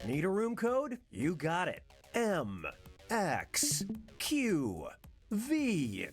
Need a room code? You got it. M, X, Q, V.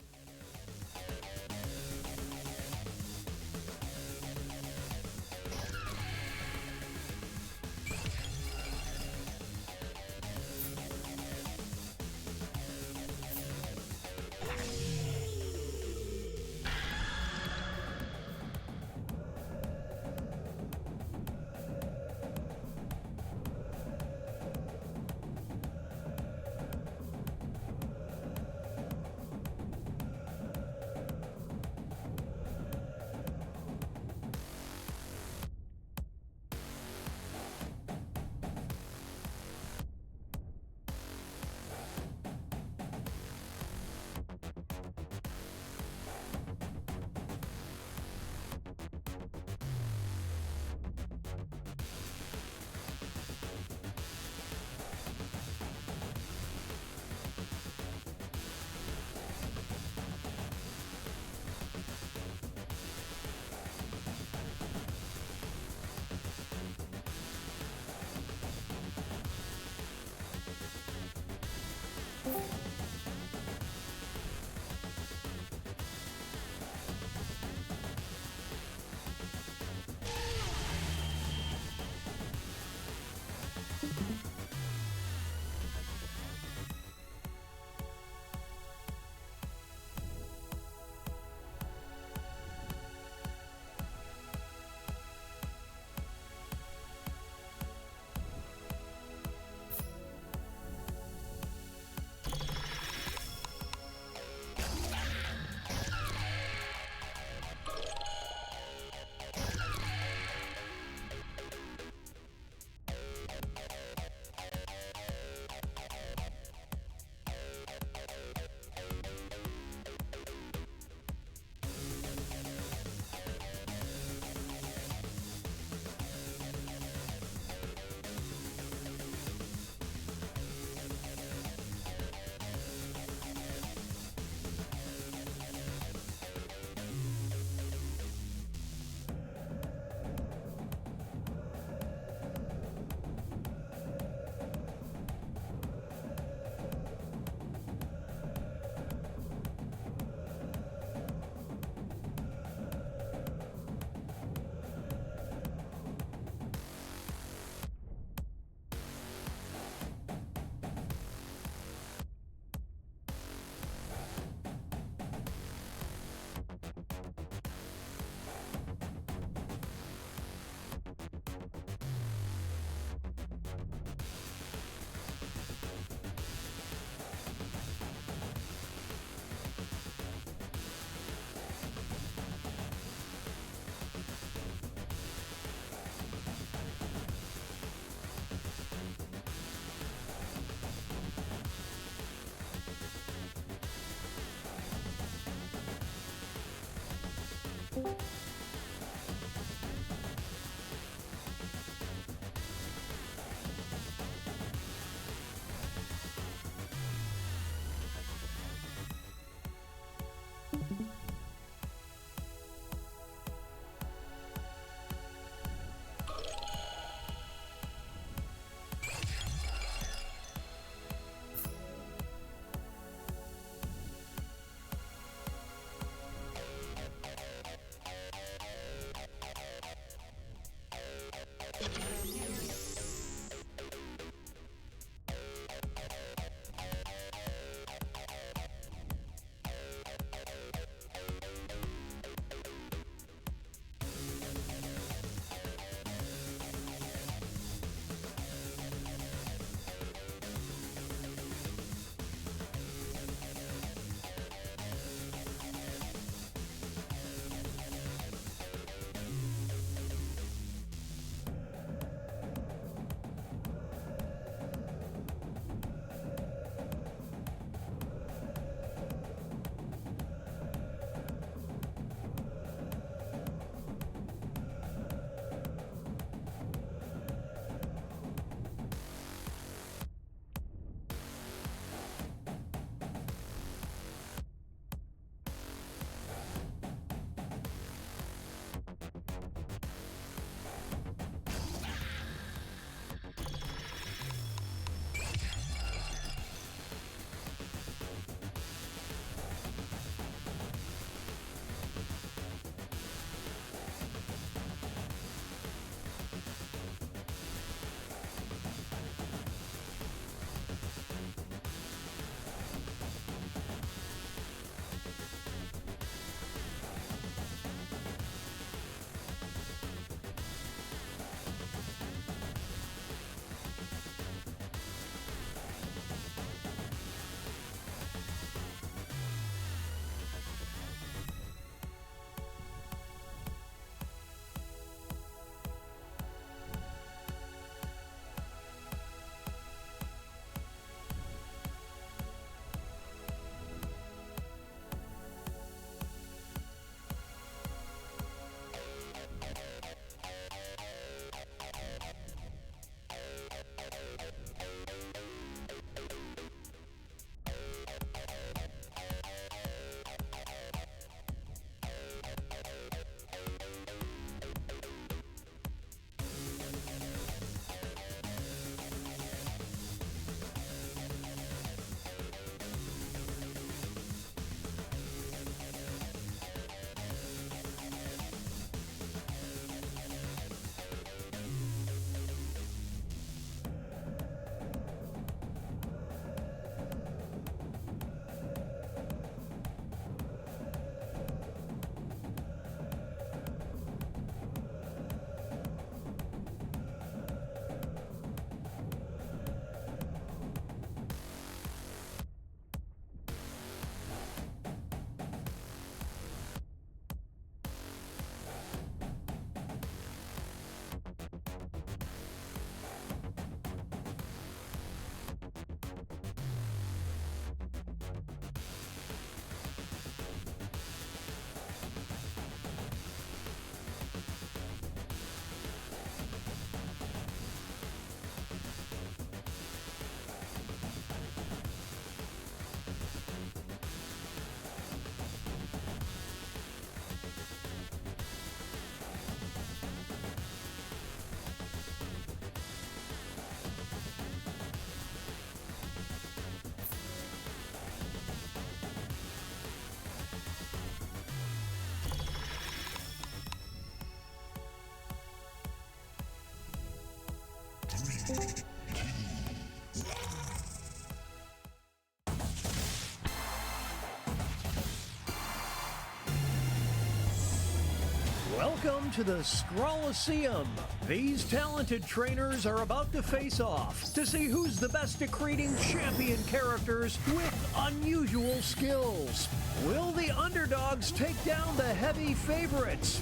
Welcome to the Scrollaceum. These talented trainers are about to face off to see who's the best at creating champion characters with unusual skills. Will the underdogs take down the heavy favorites?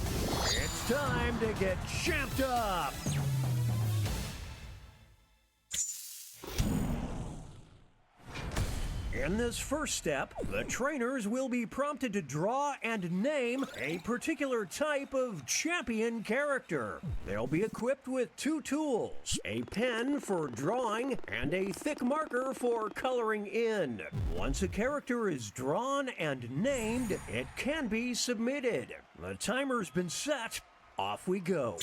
It's time to get champed up. In this first step, the trainers will be prompted to draw and name a particular type of champion character. They'll be equipped with 2 tools, a pen for drawing and a thick marker for coloring in. Once a character is drawn and named, it can be submitted. The timer's been set. Off we go.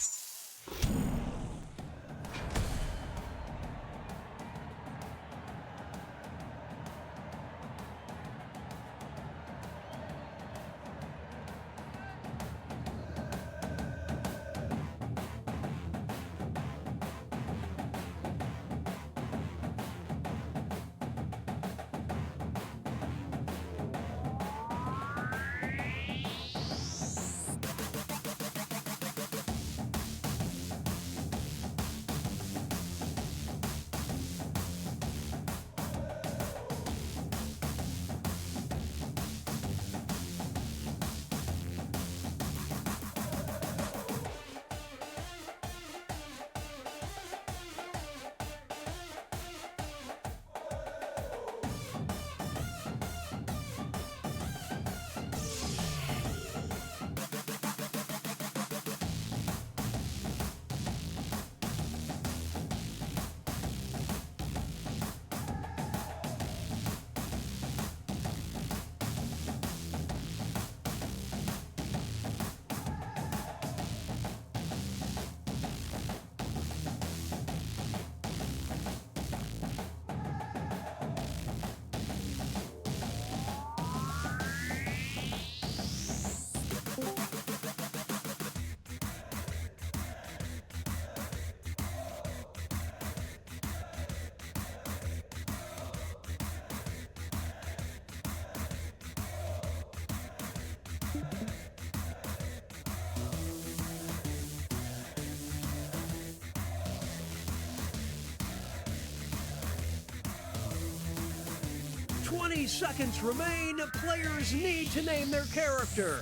Seconds remain. Players need to name their character.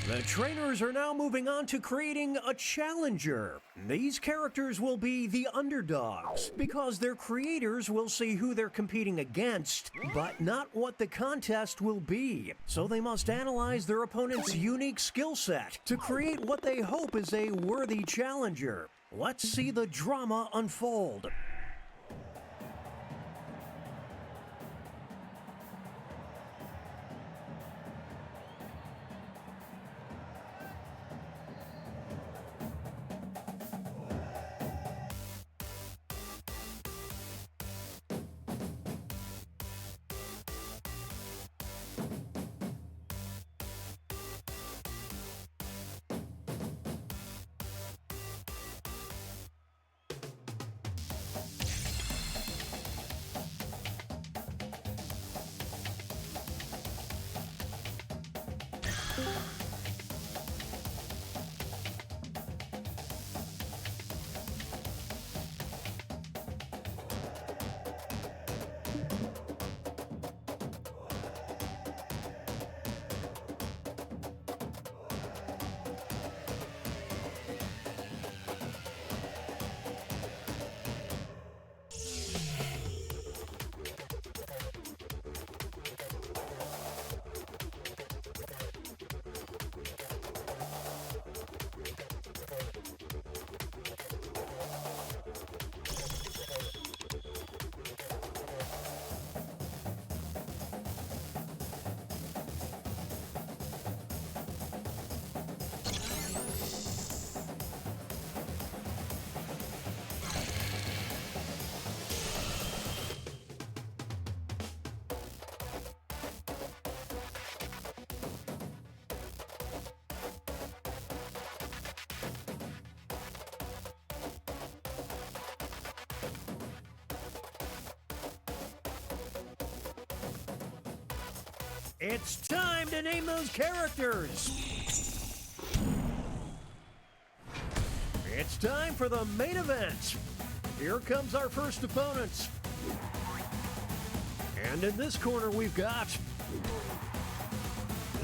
The trainers are now moving on to creating a challenger. These characters will be the underdogs because their creators will see who they're competing against, but not what the contest will be. So they must analyze their opponent's unique skill set to create what they hope is a worthy challenger. Let's see the drama unfold. It's time to name those characters. It's time for the main event. Here comes our first opponent. And in this corner we've got...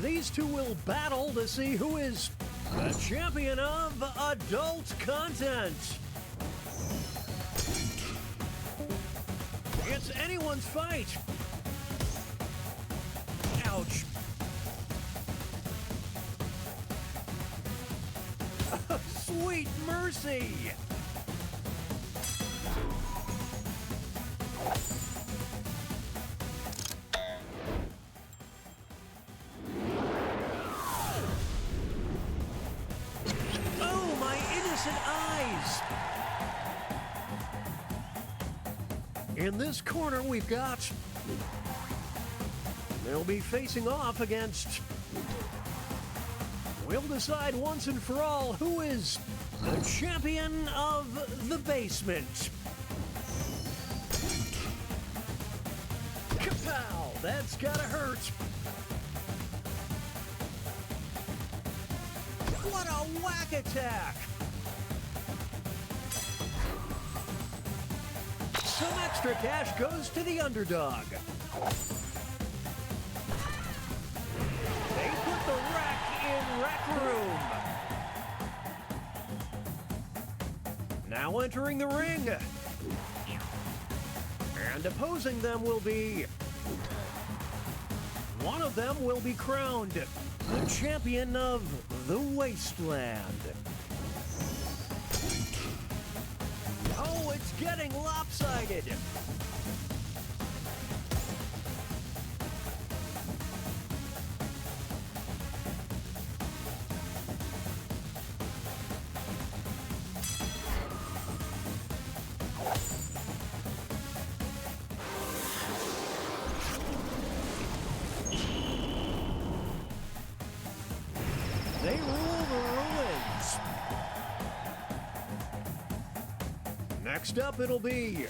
These two will battle to see who is the champion of adult content. It's anyone's fight. Ouch. Sweet mercy. Oh, my innocent eyes. In this corner, we've got... They'll be facing off against... We'll decide once and for all who is the champion of the basement. Kapow! That's gotta hurt. What a whack attack! Some extra cash goes to the underdog. They put the wreck in Rec Room. Now entering the ring. And opposing them will be... One of them will be crowned the champion of the Wasteland. Oh, it's getting lopsided. They rule the ruins. Next up, it'll be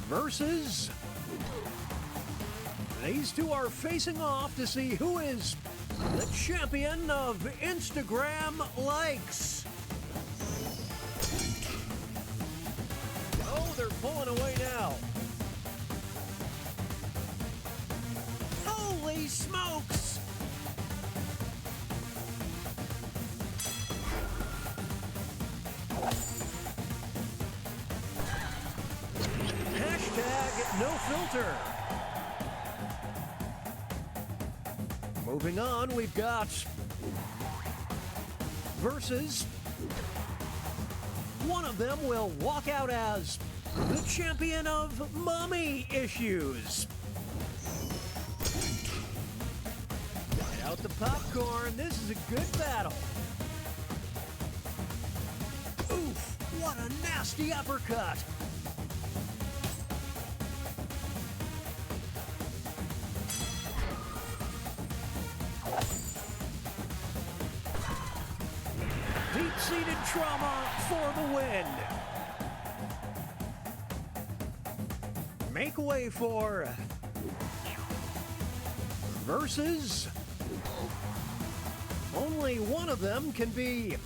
versus. These two are facing off to see who is the champion of Instagram likes. Oh, they're pulling away now. Holy smokes! Hashtag no filter. Moving on, we've got versus. One of them will walk out as the champion of mommy issues. Get out the popcorn. This is a good battle. Oof, what a nasty uppercut. Deep-seated trauma for the win. Make way for versus. Only one of them can be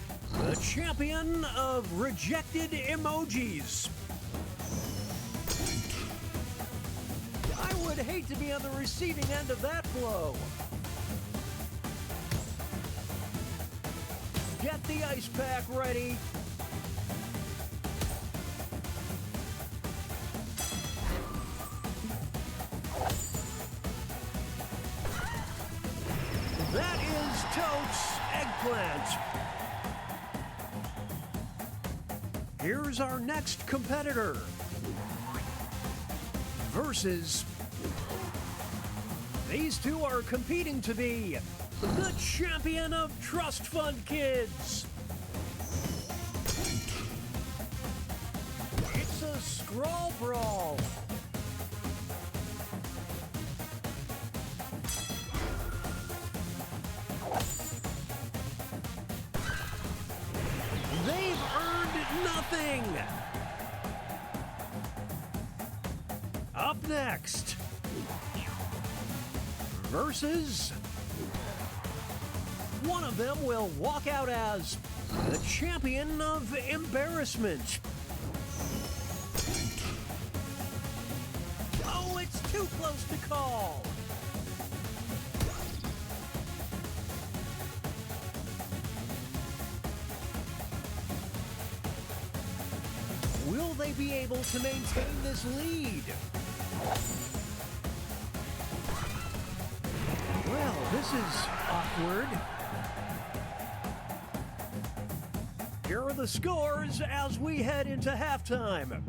the champion of rejected emojis. I would hate to be on the receiving end of that blow. Get the ice pack ready. That is totes eggplant. Here's our next competitor. Versus. These two are competing to be the champion of Trust Fund Kids. It's a scroll brawl. They've earned nothing. Up next, versus. One of them will walk out as the champion of embarrassment. Too close to call. Will they be able to maintain this lead? Well, this is awkward. Here are the scores as we head into halftime.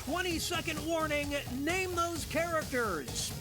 "20-second warning, name those characters."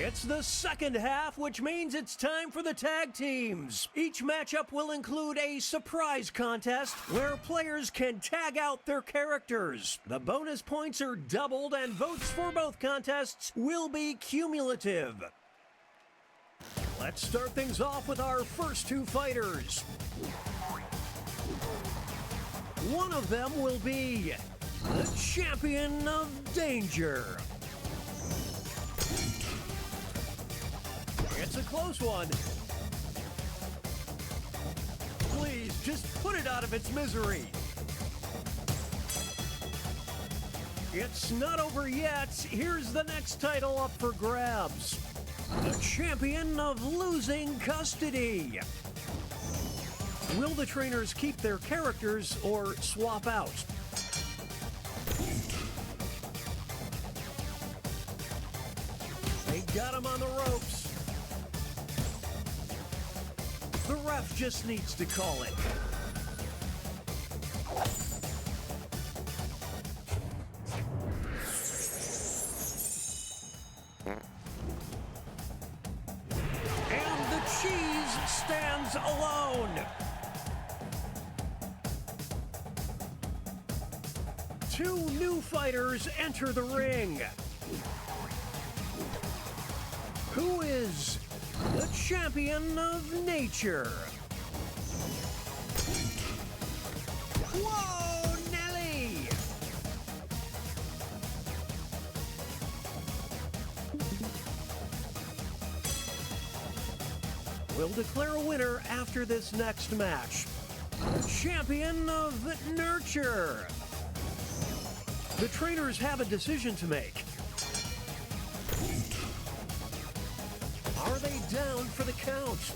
It's the second half, which means it's time for the tag teams. Each matchup will include a surprise contest where players can tag out their characters. The bonus points are doubled and votes for both contests will be cumulative. Let's start things off with our first two fighters. One of them will be the champion of danger. It's a close one. Please, just put it out of its misery. It's not over yet. Here's the next title up for grabs. The champion of losing custody. Will the trainers keep their characters or swap out? They got him on the ropes. The ref just needs to call it. And the cheese stands alone. Two new fighters enter the ring. Who is the champion of nature? Whoa, Nelly! We'll declare a winner after this next match. The champion of nurture. The trainers have a decision to make. Are they down for the count?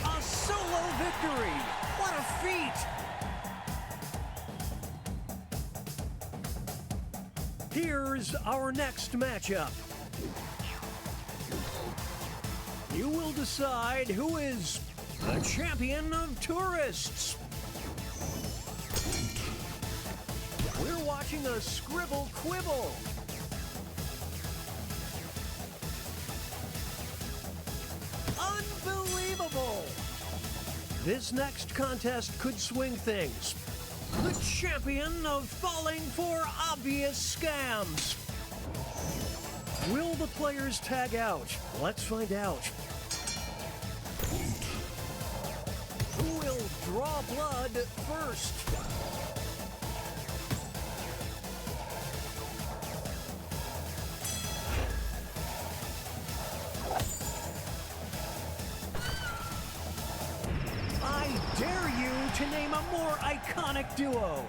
A solo victory! What a feat! Here's our next matchup. You will decide who is the champion of tourists. We're watching a scribble quibble. Unbelievable! This next contest could swing things. The champion of falling for obvious scams. Will the players tag out? Let's find out. Who will draw blood first? I dare you to name a more iconic duo.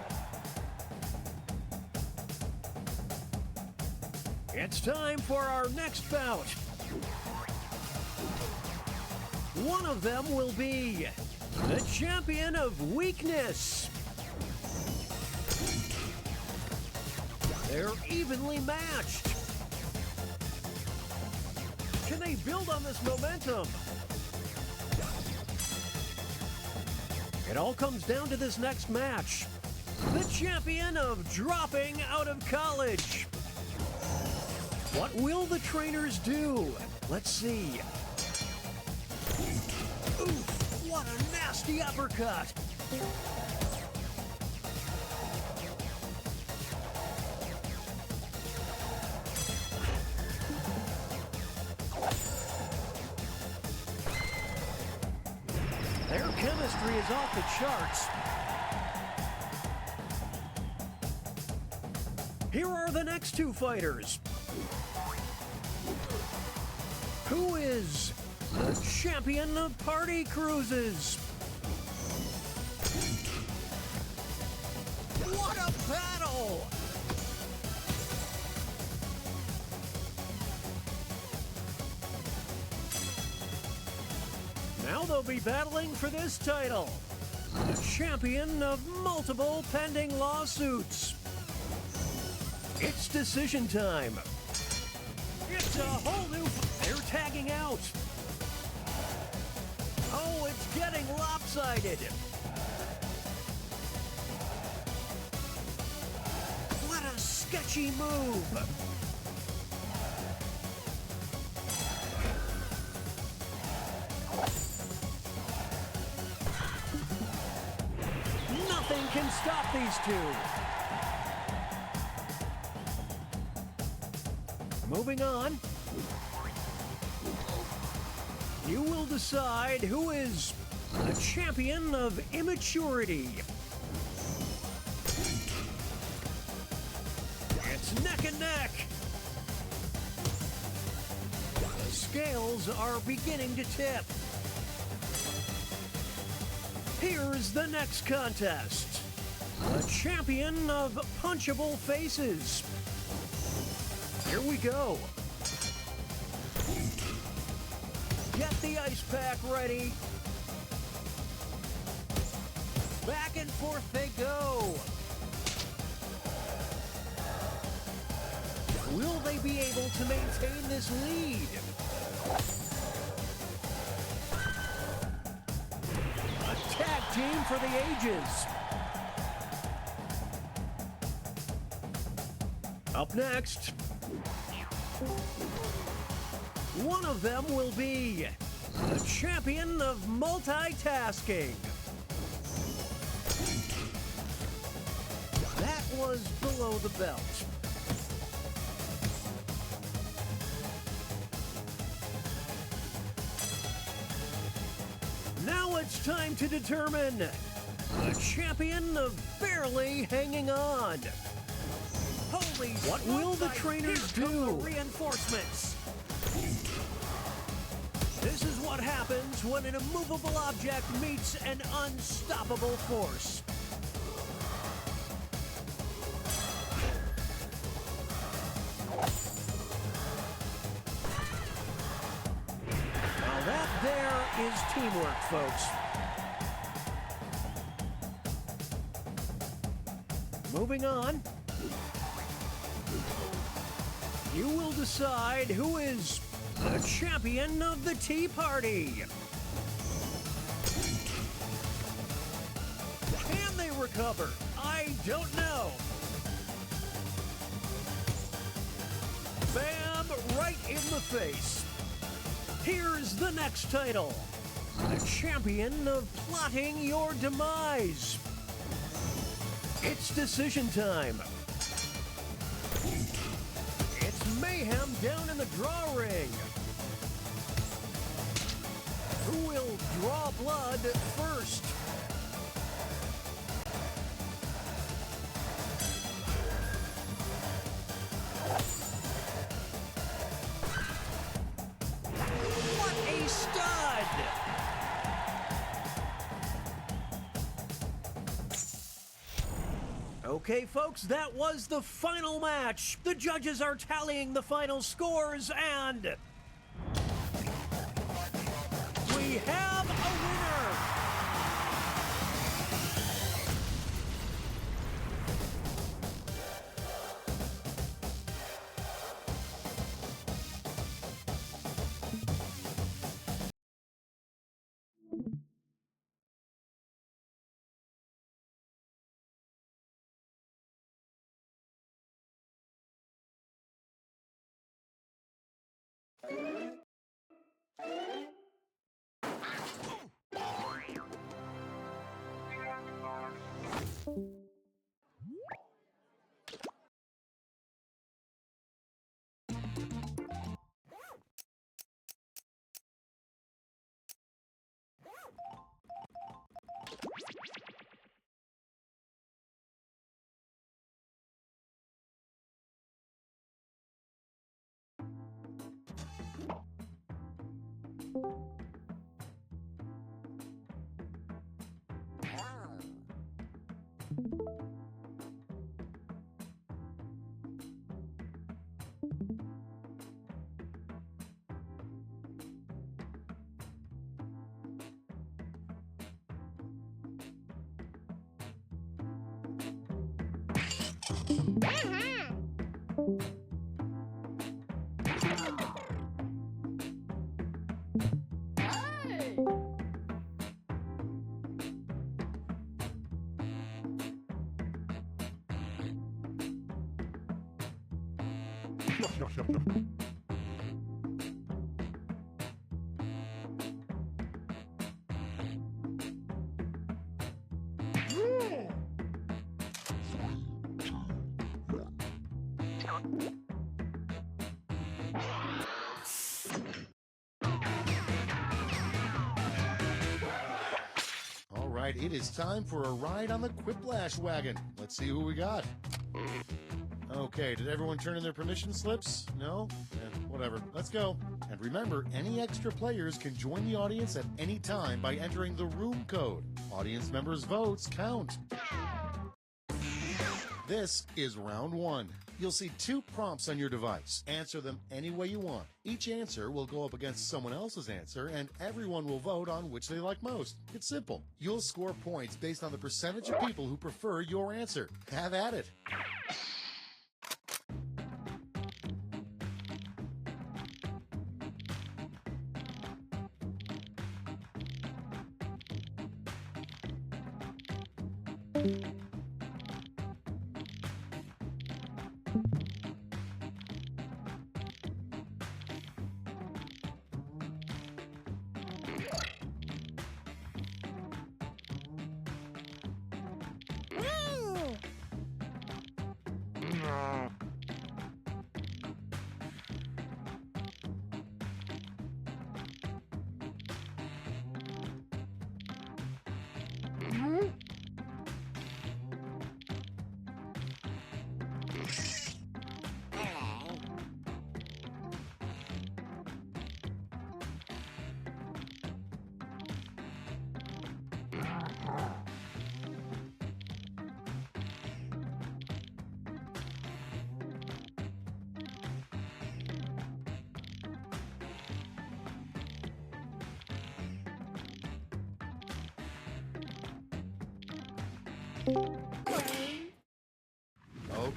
It's time for our next bout. One of them will be the champion of weakness. They're evenly matched. Can they build on this momentum? It all comes down to this next match. The champion of dropping out of college. What will the trainers do? Let's see. Oof, what a nasty uppercut. Their chemistry is off the charts. Here are the next two fighters. Who is the champion of party cruises? What a battle! Now they'll be battling for this title. The champion of multiple pending lawsuits. It's decision time. It's a whole new... They're tagging out. Oh, it's getting lopsided. What a sketchy move. Nothing can stop these two. Moving on. You will decide who is the champion of immaturity. It's neck and neck. The scales are beginning to tip. Here's the next contest. The champion of punchable faces. Here we go. Get the ice pack ready. Back and forth they go. Will they be able to maintain this lead? A tag team for the ages. Up next, one of them will be the champion of multitasking. That was below the belt. Now it's time to determine the champion of barely hanging on. Holy, what will the trainers do? Reinforcements. This is what happens when an immovable object meets an unstoppable force. Now that there is teamwork, folks. Moving on. You will decide who is the champion of the Tea Party. Can they recover? I don't know. Bam! Right in the face. Here's the next title. The champion of plotting your demise. It's decision time. It's mayhem down in the draw ring. Who will draw blood first? What a stud! Okay, folks, that was the final match. The judges are tallying the final scores, and we have a winner! All right, it is time for a ride on the Quiplash wagon. Let's see who we got. Okay, did everyone turn in their permission slips? No? Whatever. Let's go. And remember, any extra players can join the audience at any time by entering the room code. Audience members' votes count. This is round one. You'll see 2 prompts on your device. Answer them any way you want. Each answer will go up against someone else's answer, and everyone will vote on which they like most. It's simple. You'll score points based on the percentage of people who prefer your answer. Have at it.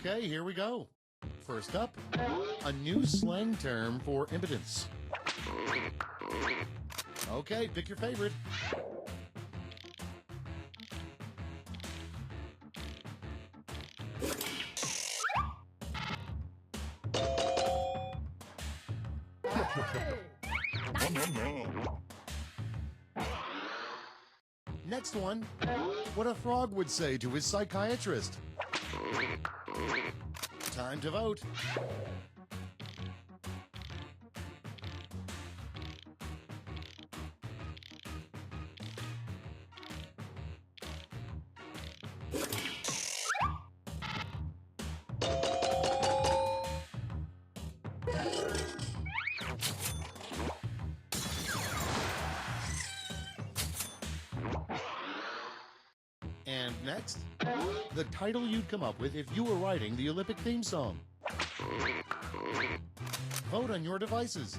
Okay, here we go. First up, a new slang term for impotence. Okay, pick your favorite. Next one, what a frog would say to his psychiatrist. Time to vote. And next, the title you'd come up with if you were writing the Olympic theme song. Vote on your devices.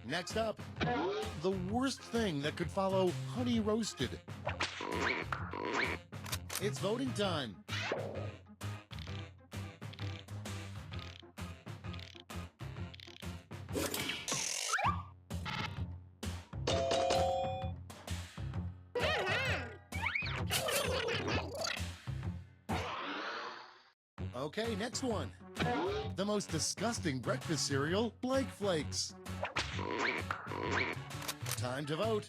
Next up, the worst thing that could follow honey roasted. It's voting time. Okay, next one. The most disgusting breakfast cereal, Blake Flakes. Time to vote.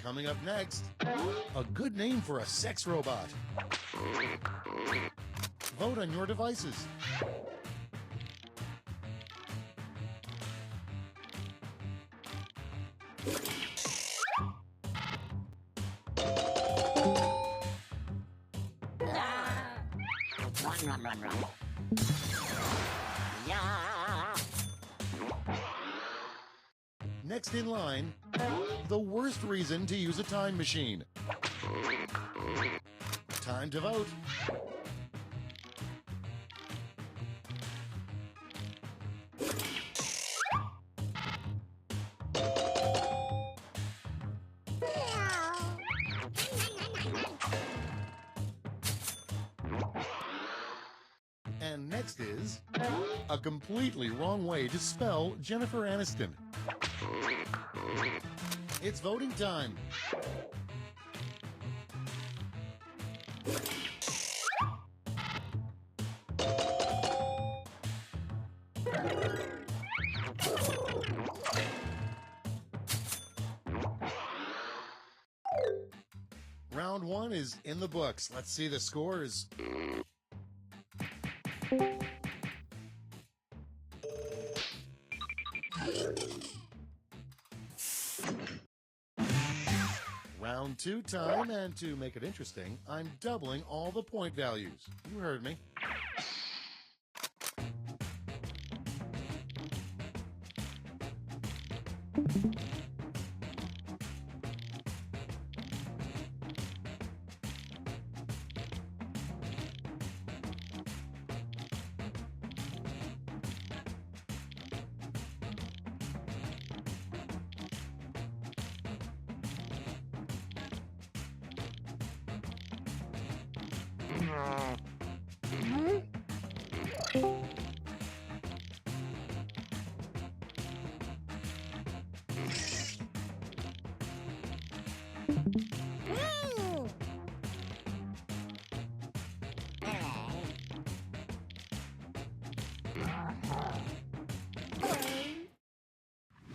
Coming up next, a good name for a sex robot. Vote on your devices. Run. Yeah. Next in line, the worst reason to use a time machine. Time to vote. And next is a completely wrong way to spell Jennifer Aniston. It's voting time. Round round one is in the books. Let's see the scores. Round two time, and to make it interesting, I'm doubling all the point values. You heard me.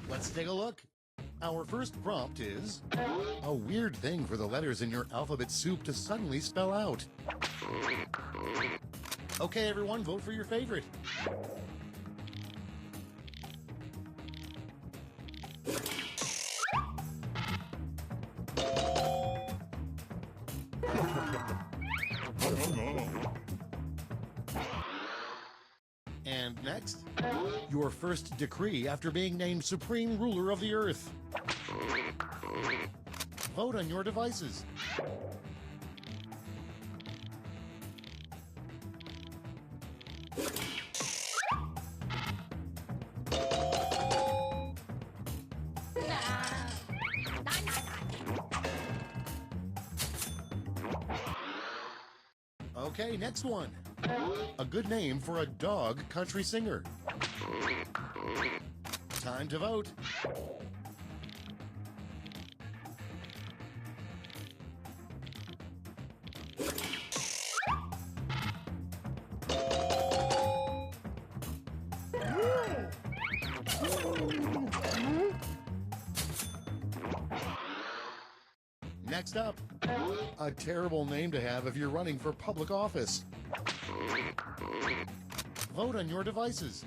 Let's take a look. Our first prompt is a weird thing for the letters in your alphabet soup to suddenly spell out. Okay, everyone, vote for your favorite. And next, your first decree after being named Supreme Ruler of the Earth. Vote on your devices. Okay, next one. A good name for a dog country singer. Time to vote. Next up, a terrible name to have if you're running for public office. Vote on your devices.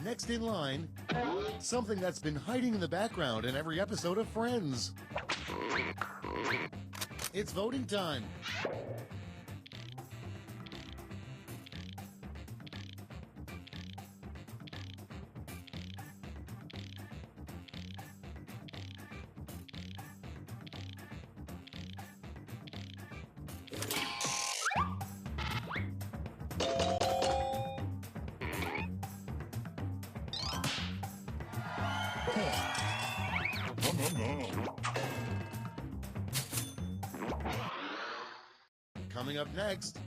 Next in line, something that's been hiding in the background in every episode of Friends. It's voting time. Coming up next,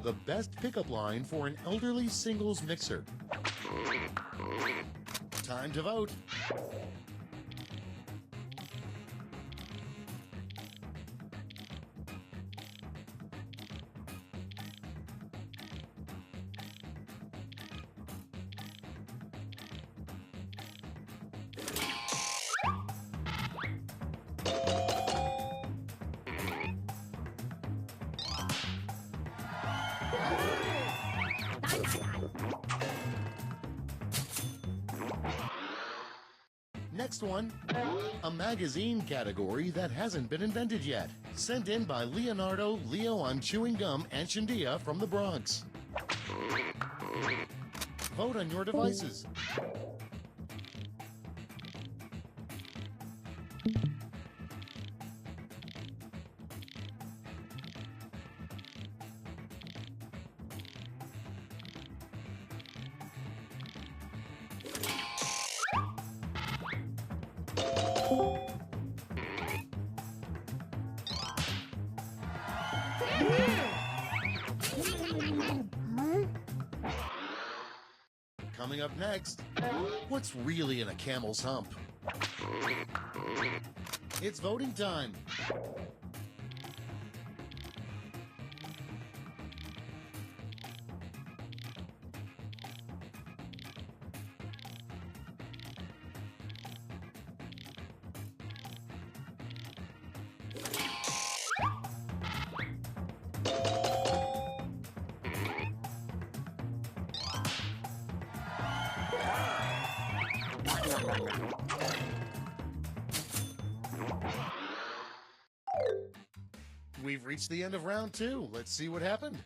the best pickup line for an elderly singles mixer. Time to vote. Next one, a magazine category that hasn't been invented yet. Sent in by Leonardo Leo on Chewing Gum Anchandia from the Bronx. Vote on your devices. Coming up next, what's really in a camel's hump? It's voting time. We've reached the end of round 2. Let's see what happened.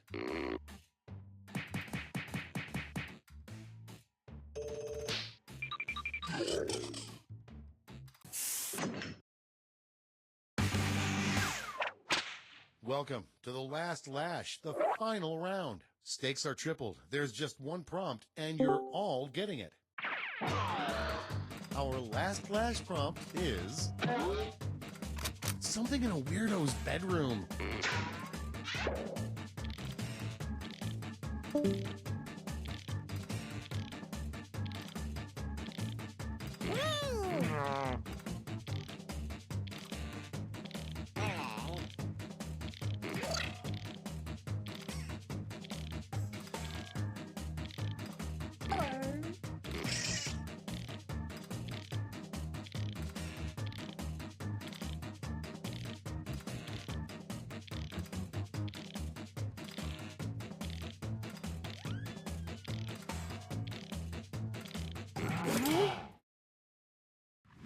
Welcome to the last lash, the final round. Stakes are tripled. There's just one prompt, and you're all getting it. Our last lash prompt is something in a weirdo's bedroom.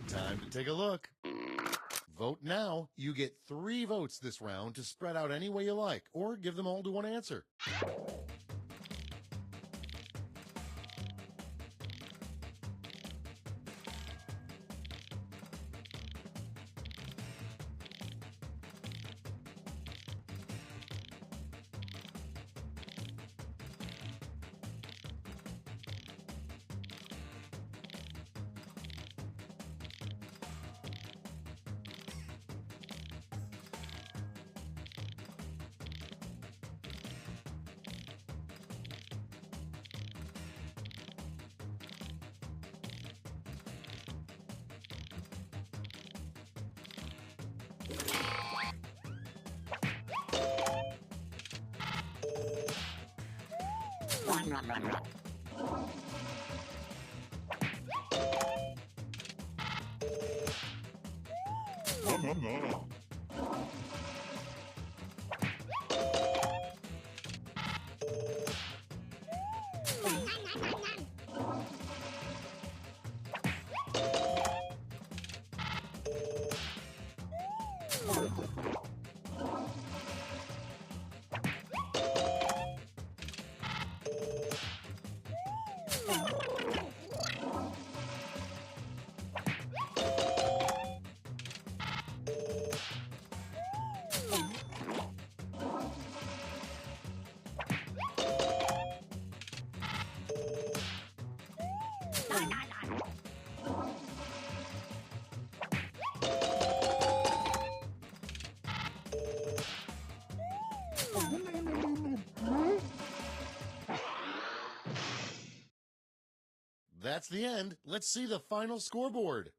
Time to take a look. Vote now. You get 3 votes this round to spread out any way you like, or give them all to one answer. That's the end. Let's see the final scoreboard.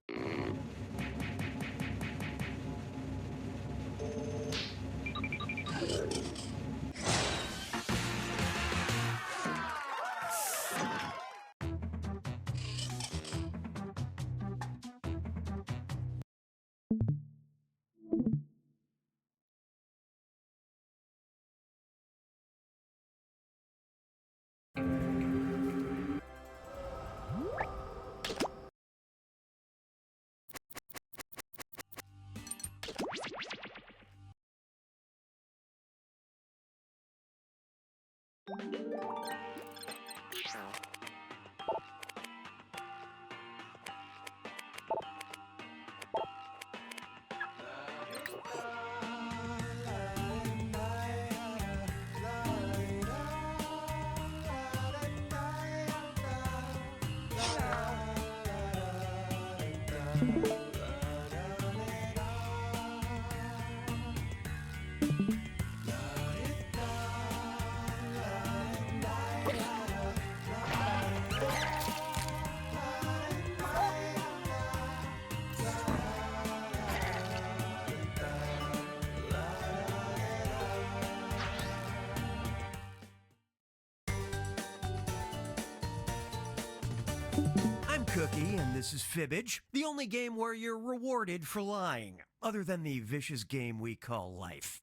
and this is Fibbage, the only game where you're rewarded for lying, other than the vicious game we call life.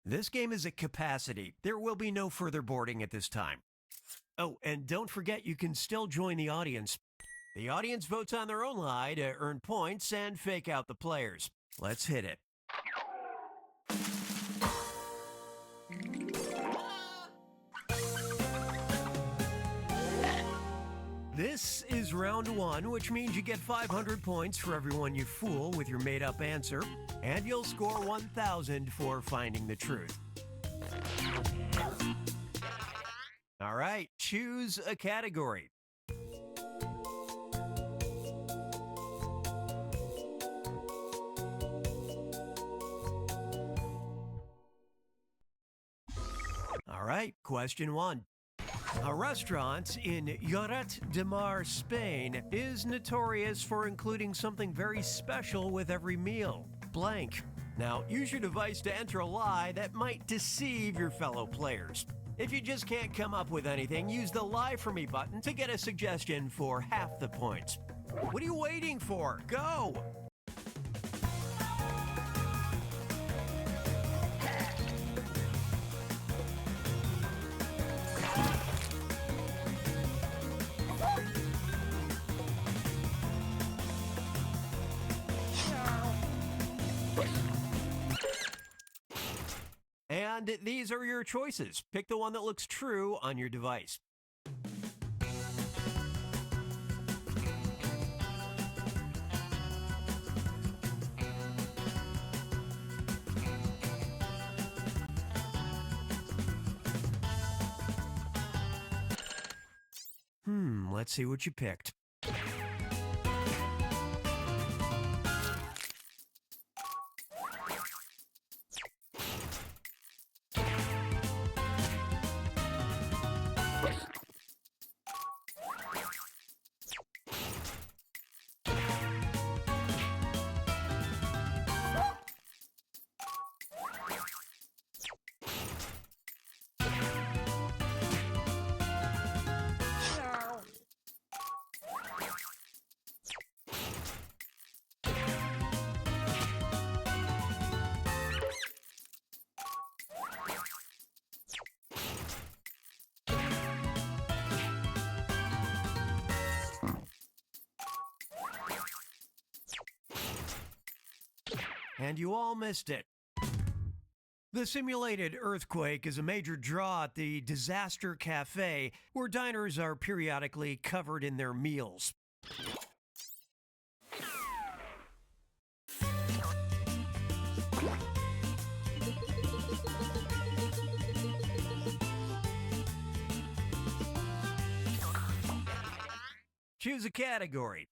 This game is at capacity. There will be no further boarding at this time. Oh, and don't forget you can still join the audience. The audience votes on their own lie to earn points and fake out the players. Let's hit it. This is round one, which means you get 500 points for everyone you fool with your made-up answer, and you'll score 1,000 for finding the truth. All right, choose a category. All right, question one. A restaurant in Lloret de Mar, Spain, is notorious for including something very special with every meal. Blank. Now, use your device to enter a lie that might deceive your fellow players. If you just can't come up with anything, use the Lie For Me button to get a suggestion for half the points. What are you waiting for? Go! And these are your choices. Pick the one that looks true on your device. Let's see what you picked. And you all missed it. The simulated earthquake is a major draw at the Disaster Cafe, where diners are periodically covered in their meals. Choose a category.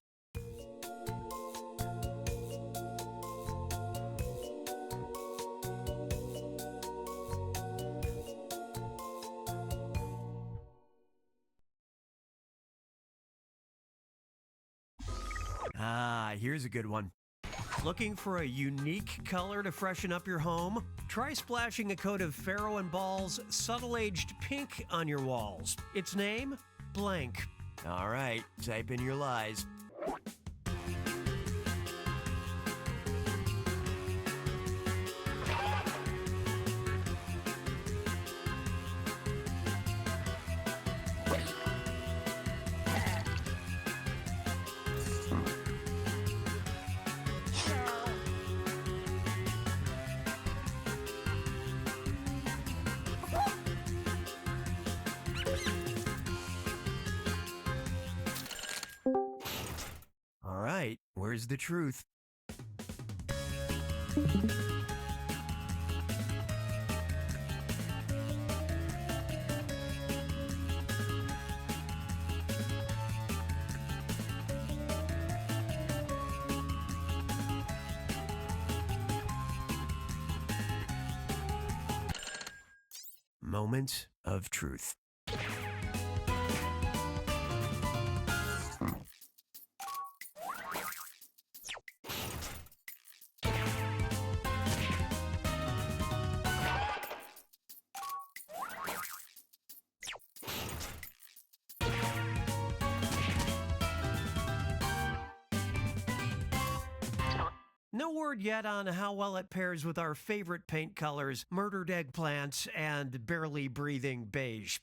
Here's a good one. Looking for a unique color to freshen up your home? Try splashing a coat of Faro and Ball's Subtle Aged Pink on your walls. Its name? Blank. All right, type in your lies. Where's the truth? Moment of truth. No word yet on how well it pairs with our favorite paint colors, murdered eggplants and barely breathing beige.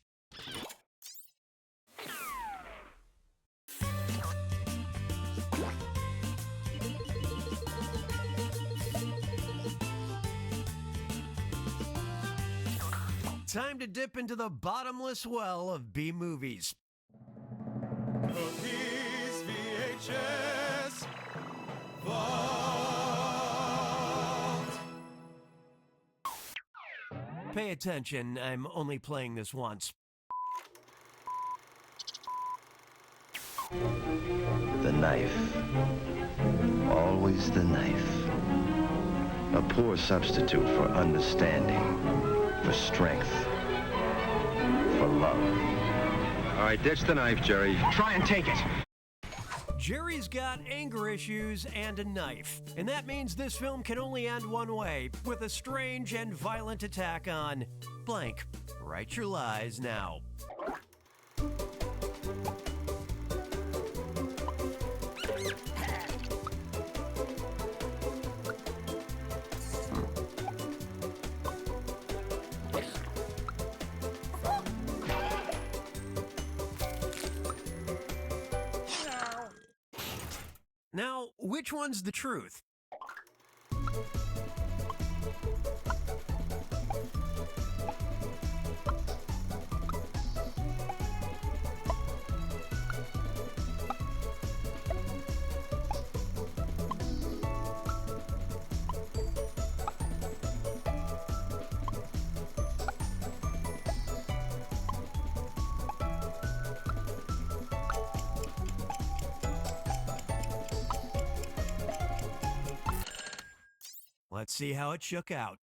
Time to dip into the bottomless well of B-movies. Cookies VHS Vault. Pay attention, I'm only playing this once. The knife. Always the knife. A poor substitute for understanding, for strength, for love. All right, ditch the knife, Jerry. Try and take it. Jerry's got anger issues and a knife, and that means this film can only end one way, with a strange and violent attack on blank. Write your lies now. Now, which one's the truth? Let's see how it shook out.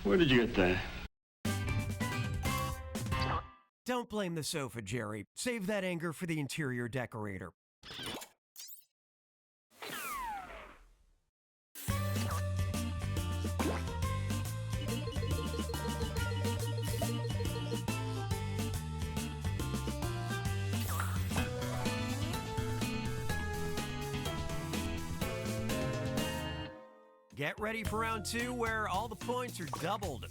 Where did you get that? Don't blame the sofa, Jerry. Save that anger for the interior decorator. Get ready for round two, where all the points are doubled.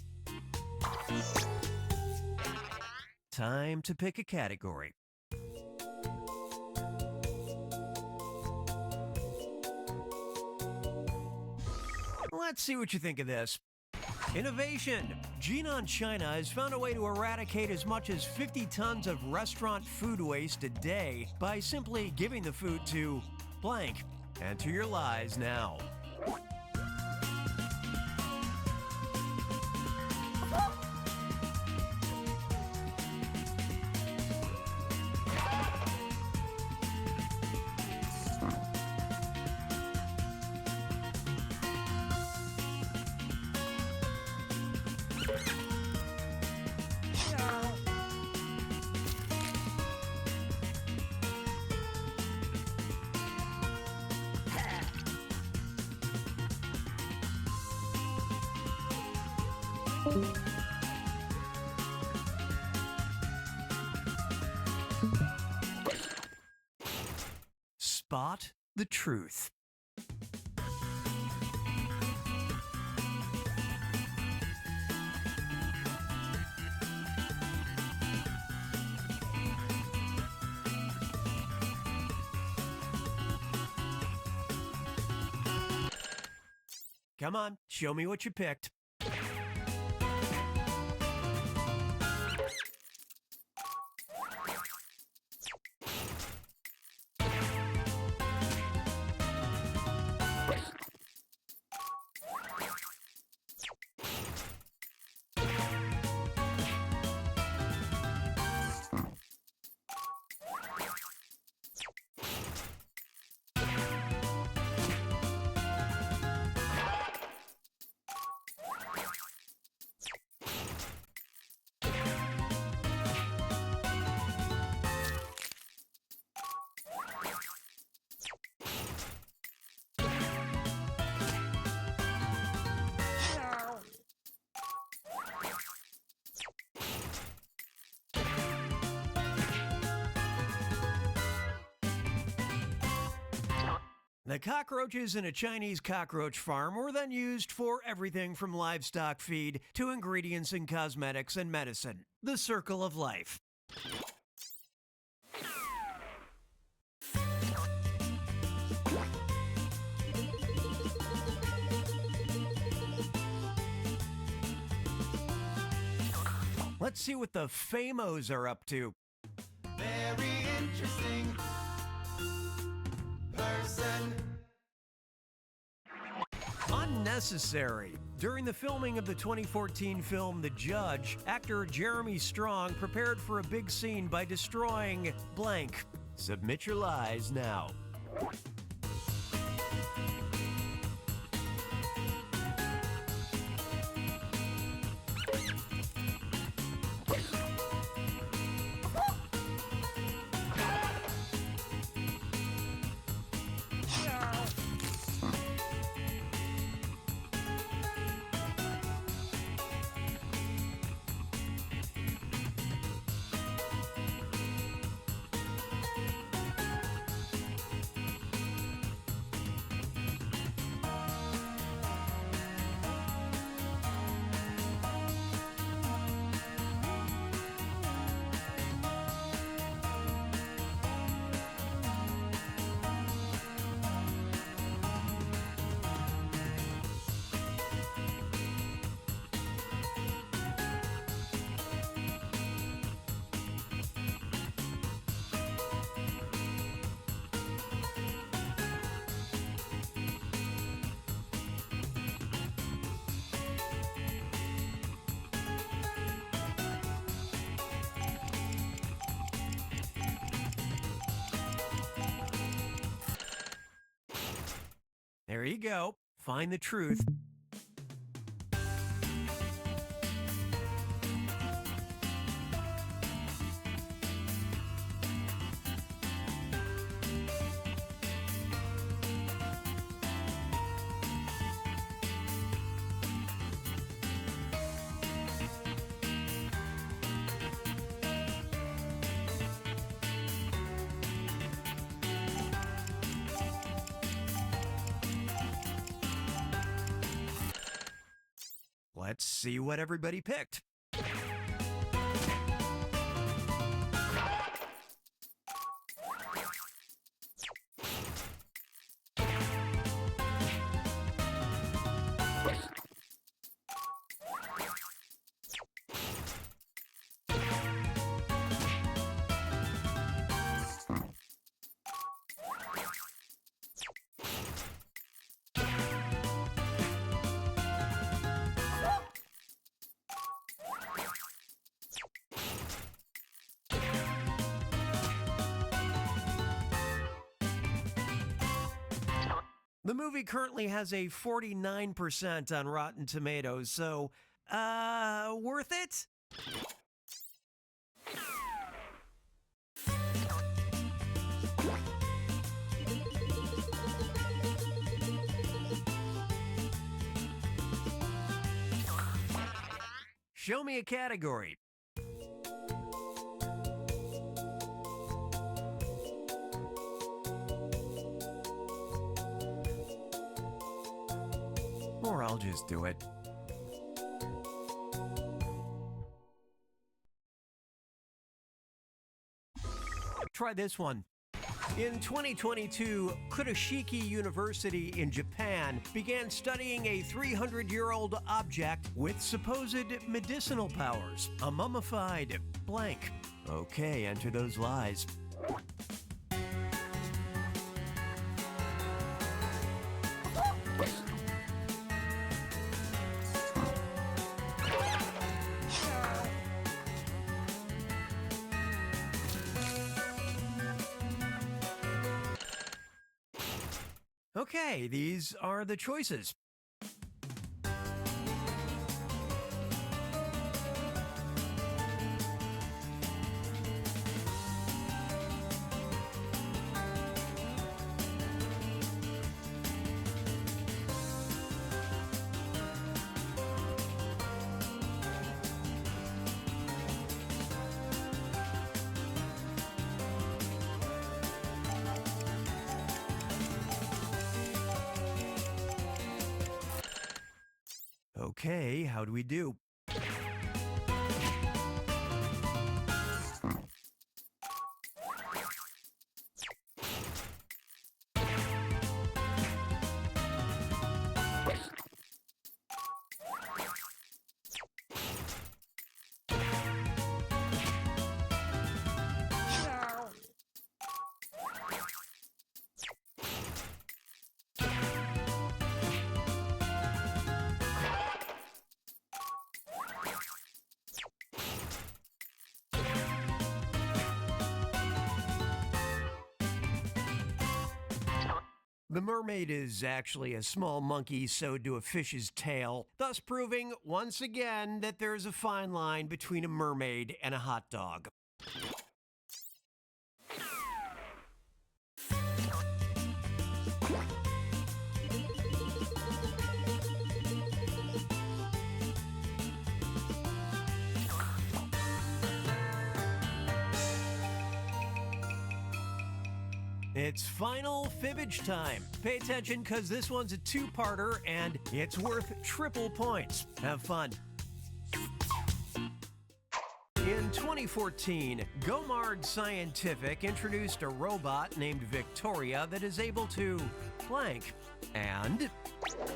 Time to pick a category. Let's see what you think of this. Innovation. Jinan China has found a way to eradicate as much as 50 tons of restaurant food waste a day by simply giving the food to blank. Enter your lies now. Spot the truth. Come on, show me what you picked. The cockroaches in a Chinese cockroach farm were then used for everything from livestock feed to ingredients in cosmetics and medicine. The circle of life. Let's see what the Famos are up to. Very interesting person. Unnecessary. During the filming of the 2014 film The Judge, actor Jeremy Strong prepared for a big scene by destroying blank. Submit your lies now. There you go. Find the truth. Let's see what everybody picked. The movie currently has a 49% on Rotten Tomatoes, so, worth it? Show me a category. Or I'll just do it. Try this one. In 2022, Kutoshiki University in Japan began studying a 300-year-old object with supposed medicinal powers, a mummified blank. Okay, enter those lies. Okay, these are the choices. Okay, how do we do? The mermaid is actually a small monkey sewed to a fish's tail, thus proving once again that there is a fine line between a mermaid and a hot dog. It's final Fibbage time. Pay attention because this one's a two-parter and it's worth triple points. Have fun. In 2014, Gomard Scientific introduced a robot named Victoria that is able to blank. And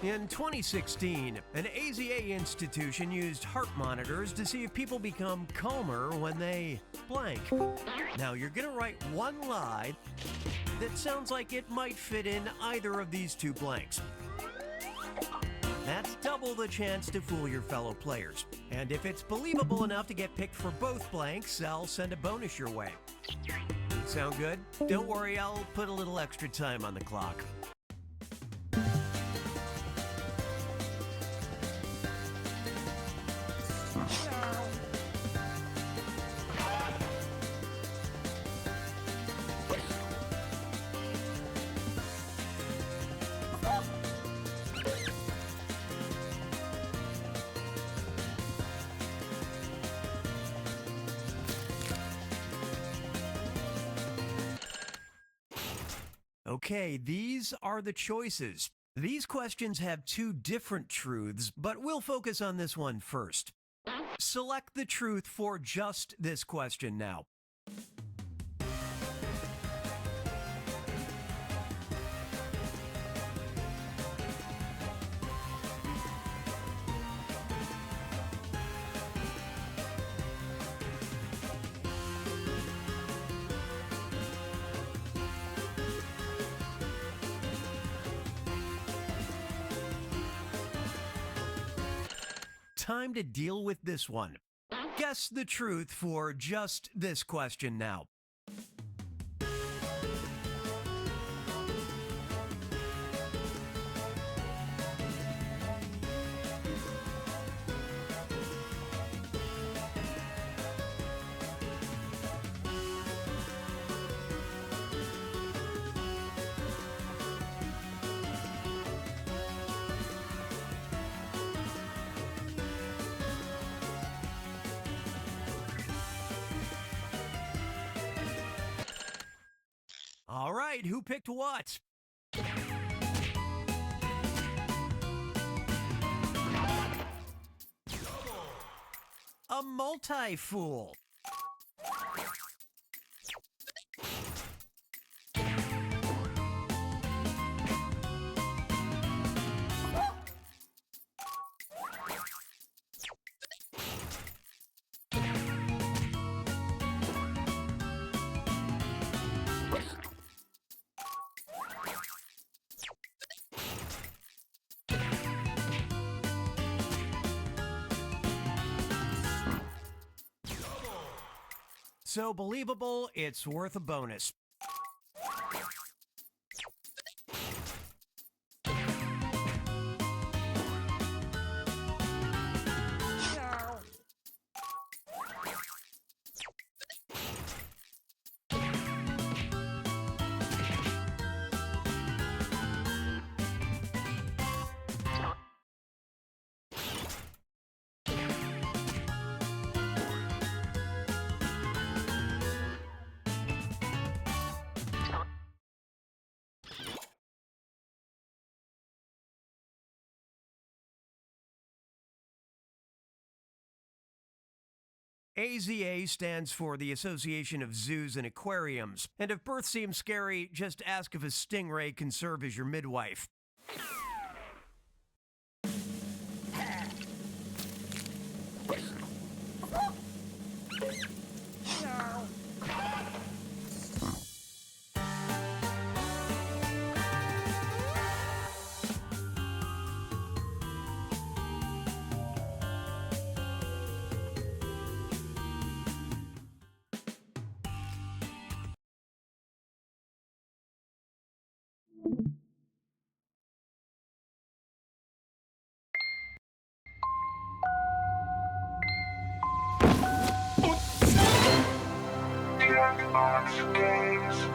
in 2016, an AZA institution used heart monitors to see if people become calmer when they blank. Now you're gonna write one lie that sounds like it might fit in either of these two blanks. That's double the chance to fool your fellow players. And if it's believable enough to get picked for both blanks, I'll send a bonus your way. Sound good? Don't worry, I'll put a little extra time on the clock. Okay, these are the choices. These questions have two different truths, but we'll focus on this one first. Select the truth for just this question now. Time to deal with this one. Guess the truth for just this question now. All right, who picked what? A multi-fool. So believable, it's worth a bonus. AZA stands for the Association of Zoos and Aquariums, and if birth seems scary, just ask if a stingray can serve as your midwife. Jackbox games.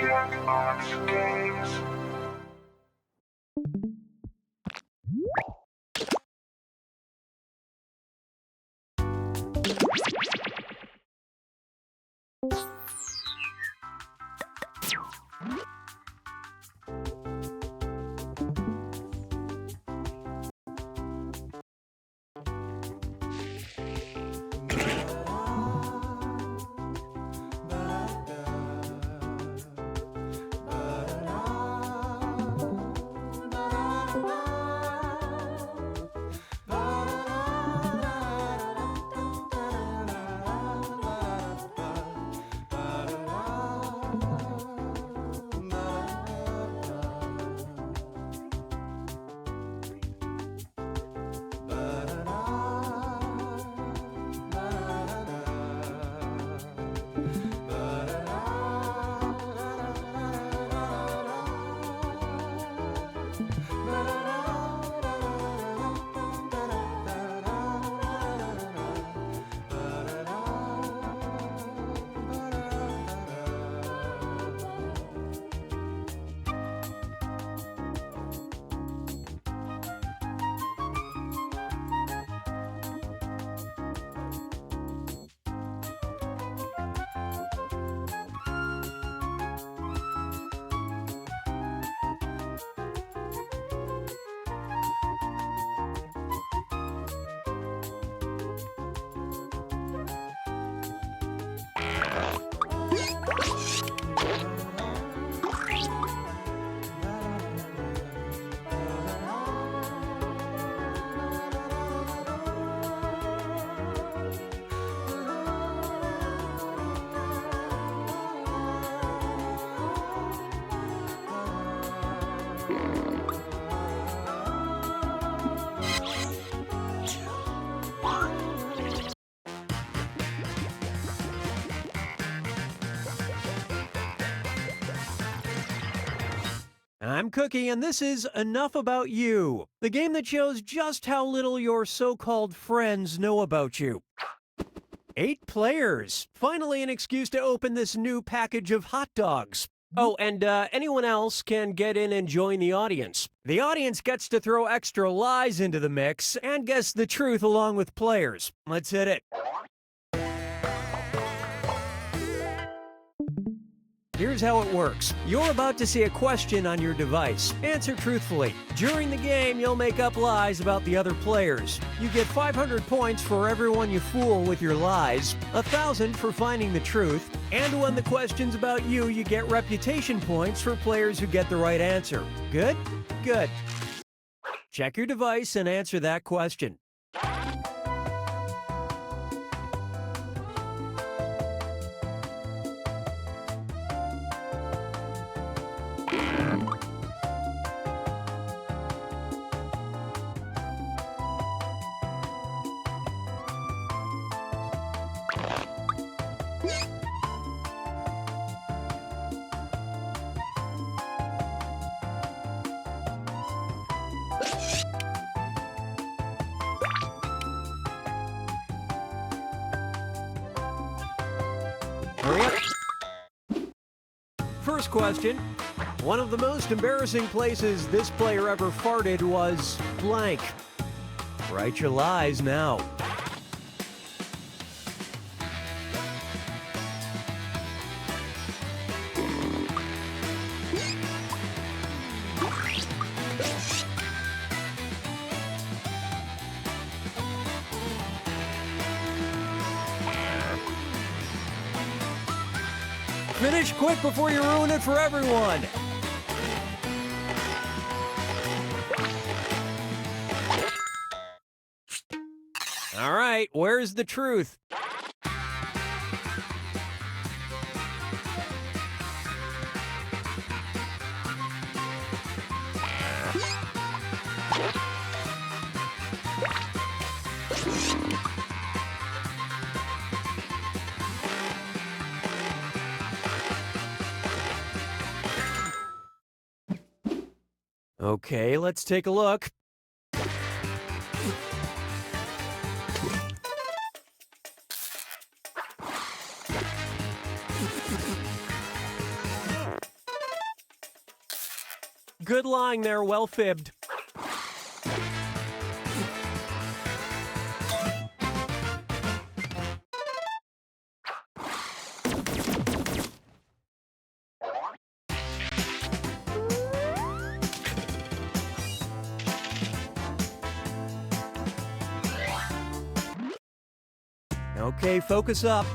Jackbox games. I'm Cookie, and this is Enough About You, the game that shows just how little your so-called friends know about you. 8 players. Finally an excuse to open this new package of hot dogs. Oh, and anyone else can get in and join the audience. The audience gets to throw extra lies into the mix and guess the truth along with players. Let's hit it. Here's how it works. You're about to see a question on your device. Answer truthfully. During the game, you'll make up lies about the other players. You get 500 points for everyone you fool with your lies, 1,000 for finding the truth, and when the question's about you, you get reputation points for players who get the right answer. Good? Good. Check your device and answer that question. Hurry up. First question. One of the most embarrassing places this player ever farted was blank. Write your lies now. Finish quick before you ruin it for everyone. All right, where's the truth? Okay, let's take a look. Good lying there, well fibbed. Okay, focus up.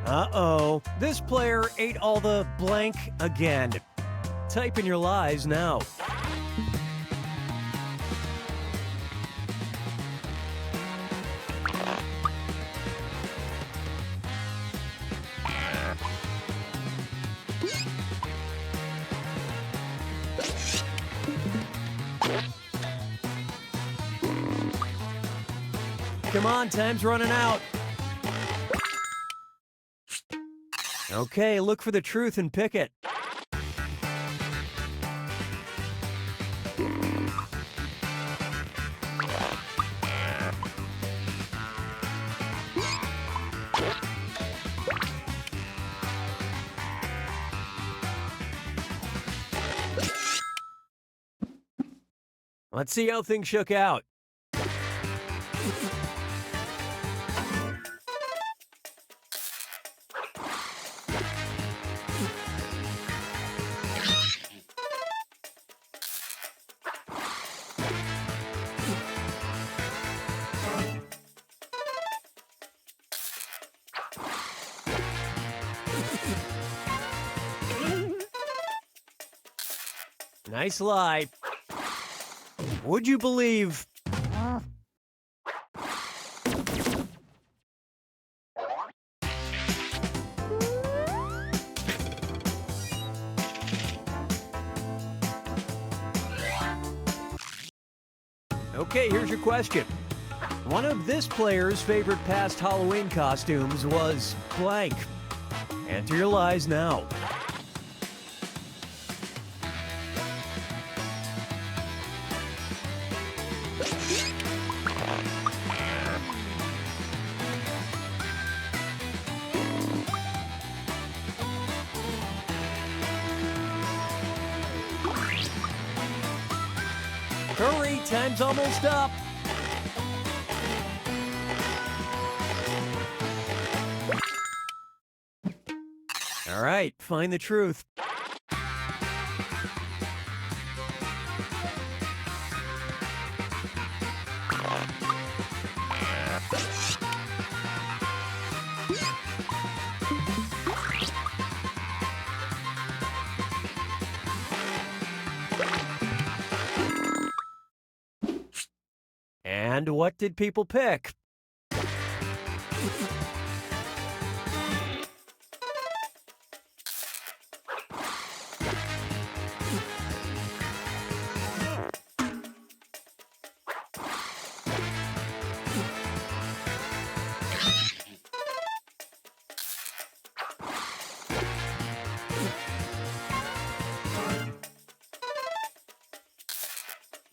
Uh-oh. This player ate all the blank again. Type in your lies now. Come on, time's running out. Okay, look for the truth and pick it. Let's see how things shook out. Nice lie. Would you believe? Okay, here's your question. One of this player's favorite past Halloween costumes was blank. Enter your lies now. time's almost up. All right, find the truth. And what did people pick?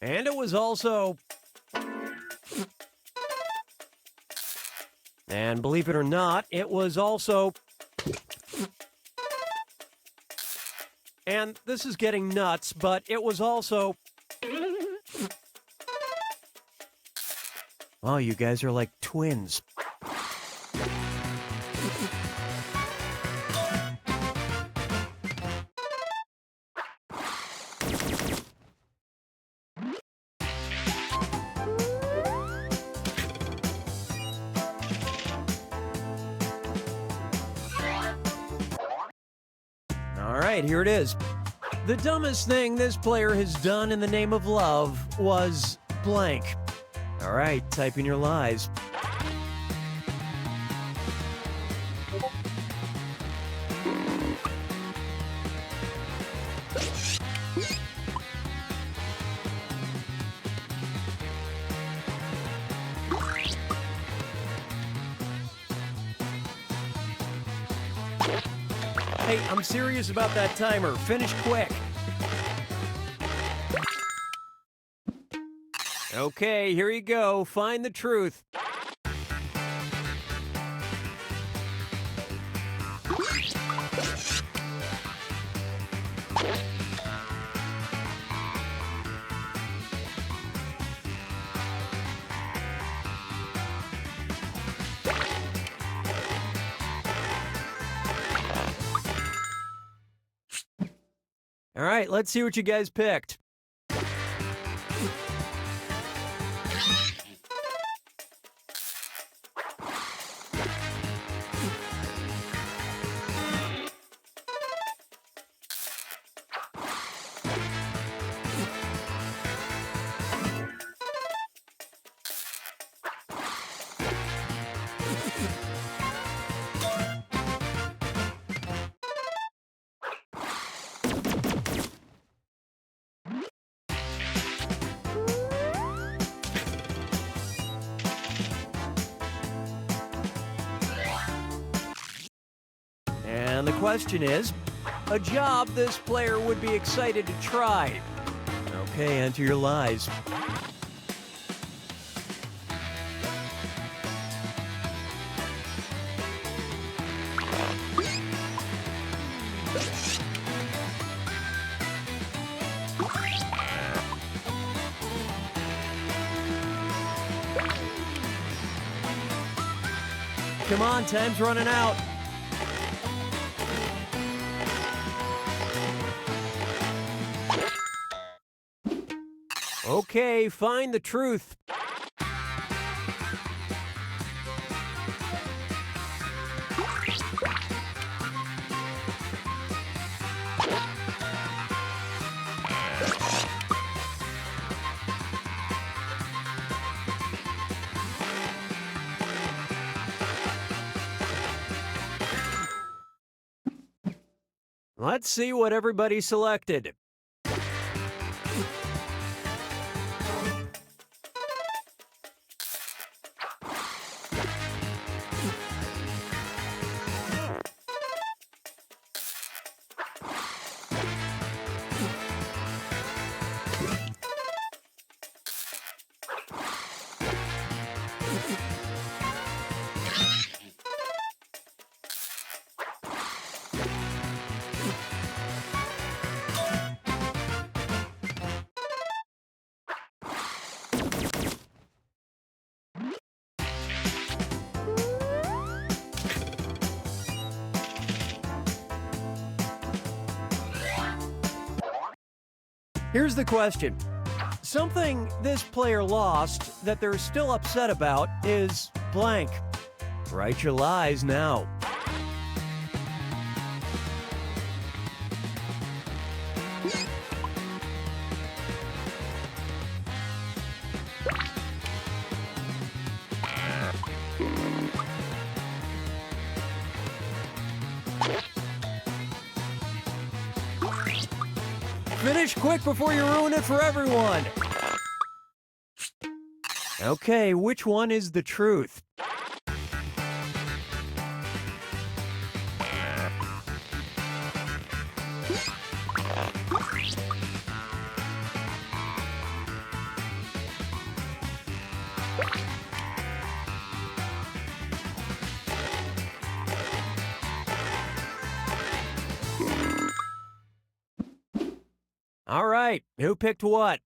And it was also... And believe it or not, it was also... And this is getting nuts, but it was also... Oh, you guys are like twins. All right, here it is. The dumbest thing this player has done in the name of love was blank. All right, type in your lies. Hey, I'm serious about that timer. Finish quick. Okay, here you go. Find the truth. All right, let's see what you guys picked. And the question is, a job this player would be excited to try. Okay, enter your lies. Come on, time's running out. Okay, find the truth. Let's see what everybody selected. Here's the question. Something this player lost that they're still upset about is blank. Write your lies now. Finish quick before you ruin it for everyone. Okay, which one is the truth? All right, who picked what?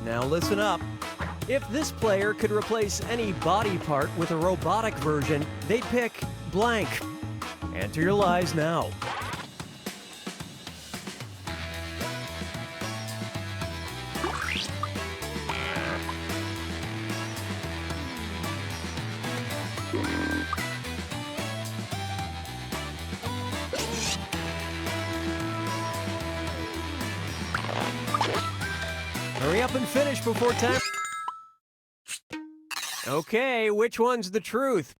Now listen up. If this player could replace any body part with a robotic version, they'd pick blank. Enter your lies now. Hurry up and finish before time. Okay, which one's the truth?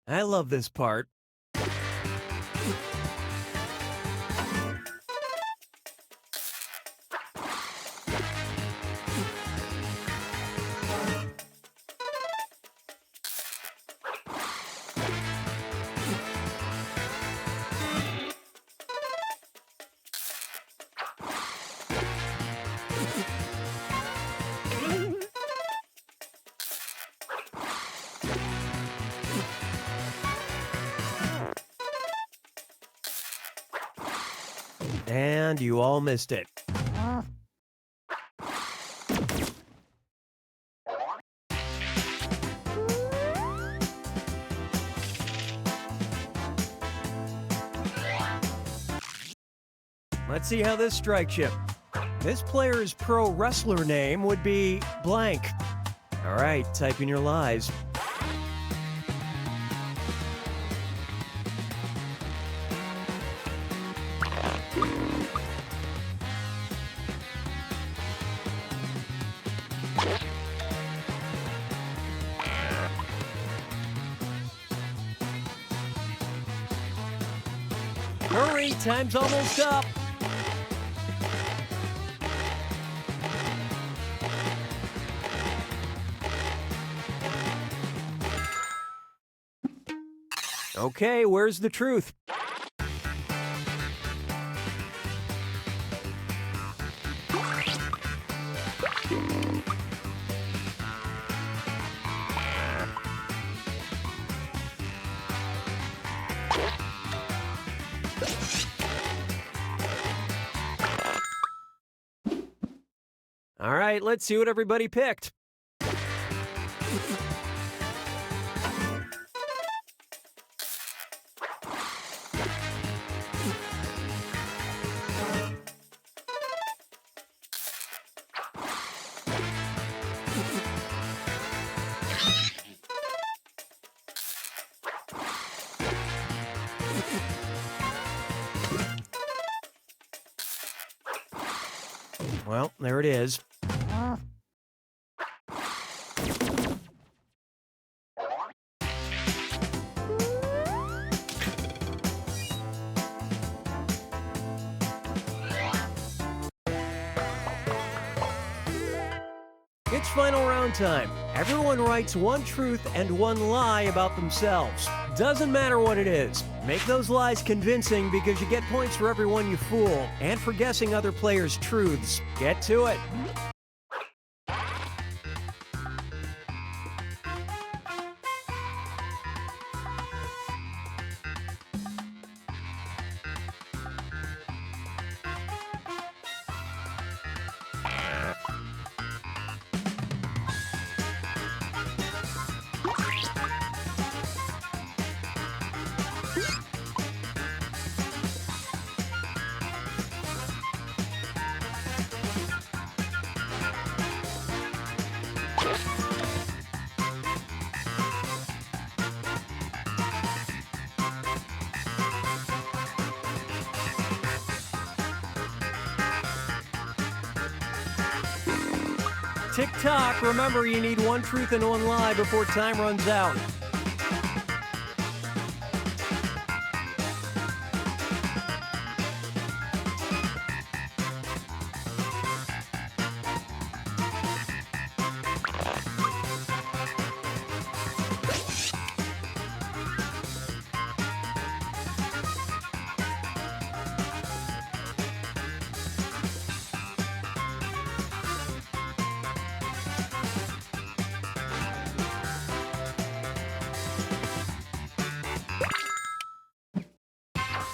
I love this part. And you all missed it. Let's see how this strikes you. This player's pro wrestler name would be blank. All right, type in your lies. Hurry, time's almost up. Okay, where's the truth? All right, let's see what everybody picked. Well, there it is. It's final round time. Everyone writes one truth and one lie about themselves. Doesn't matter what it is. Make those lies convincing because you get points for every one you fool and for guessing other players' truths. Get to it. Tick-tock, remember you need one truth and one lie before time runs out.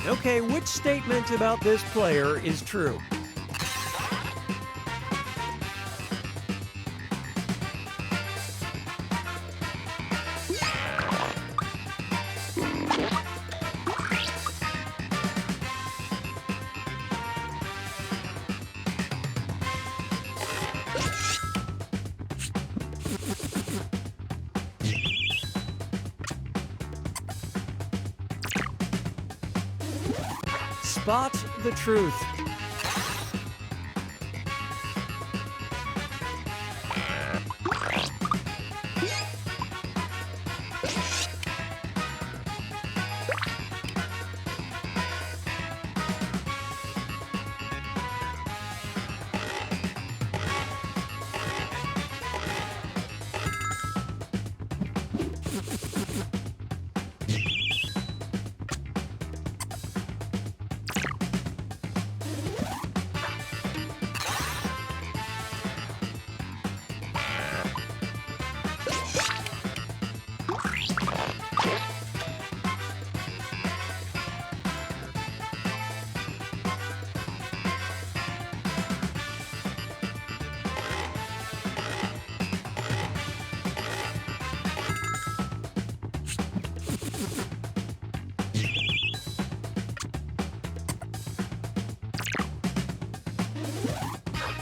Okay, which statement about this player is true? Spot the truth.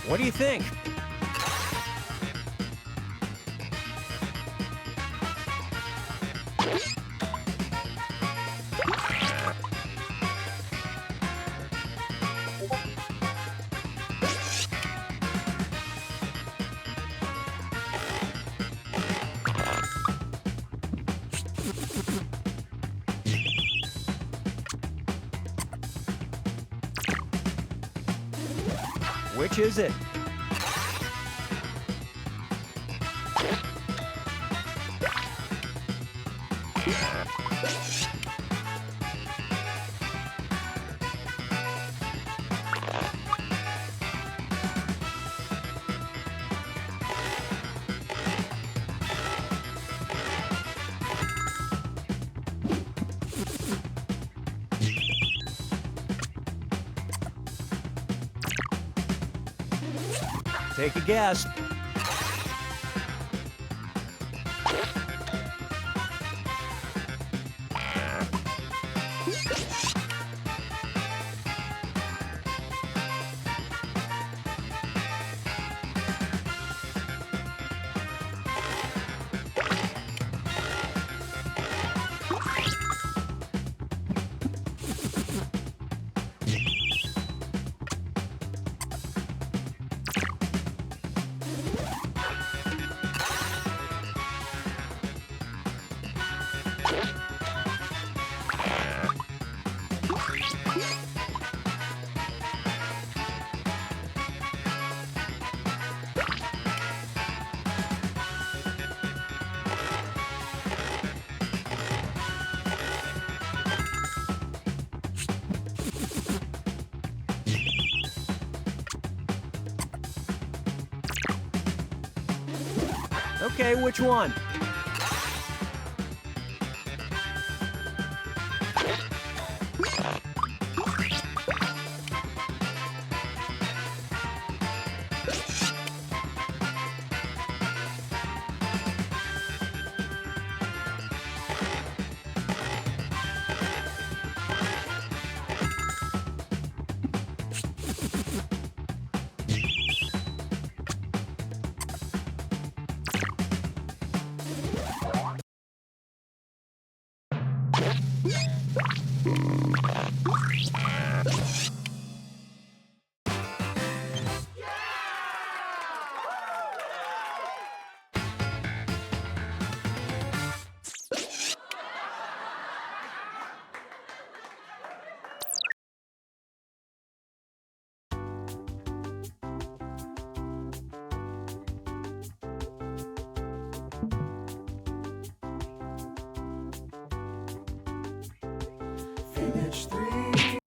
What do you think? Which is it? Take a guess. Okay, which one? Fibbage 3.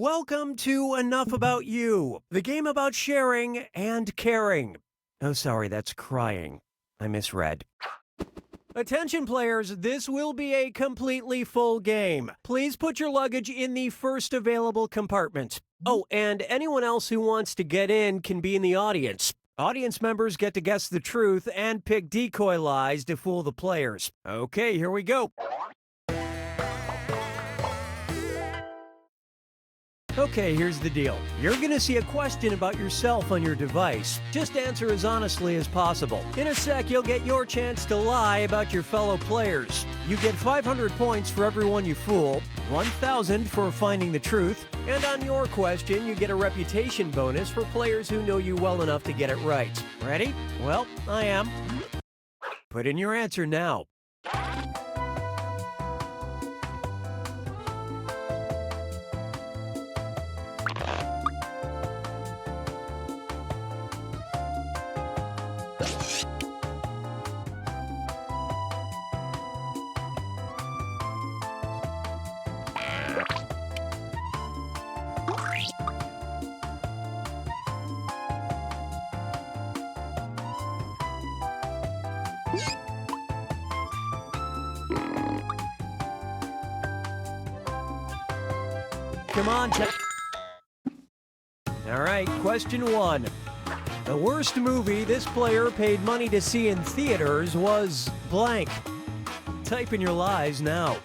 Welcome to Enough About You, the game about sharing and caring. Oh, sorry, that's crying. I misread. Attention players, this will be a completely full game. Please put your luggage in the first available compartment. Oh, and anyone else who wants to get in can be in the audience. Audience members get to guess the truth and pick decoy lies to fool the players. Okay, here we go. Okay, here's the deal. You're gonna see a question about yourself on your device. Just answer as honestly as possible. In a sec, you'll get your chance to lie about your fellow players. You get 500 points for everyone you fool, 1,000 for finding the truth, and on your question, you get a reputation bonus for players who know you well enough to get it right. Ready? Well, I am. Put in your answer now. Come on, All right, question one. The worst movie this player paid money to see in theaters was blank. Type in your lies now.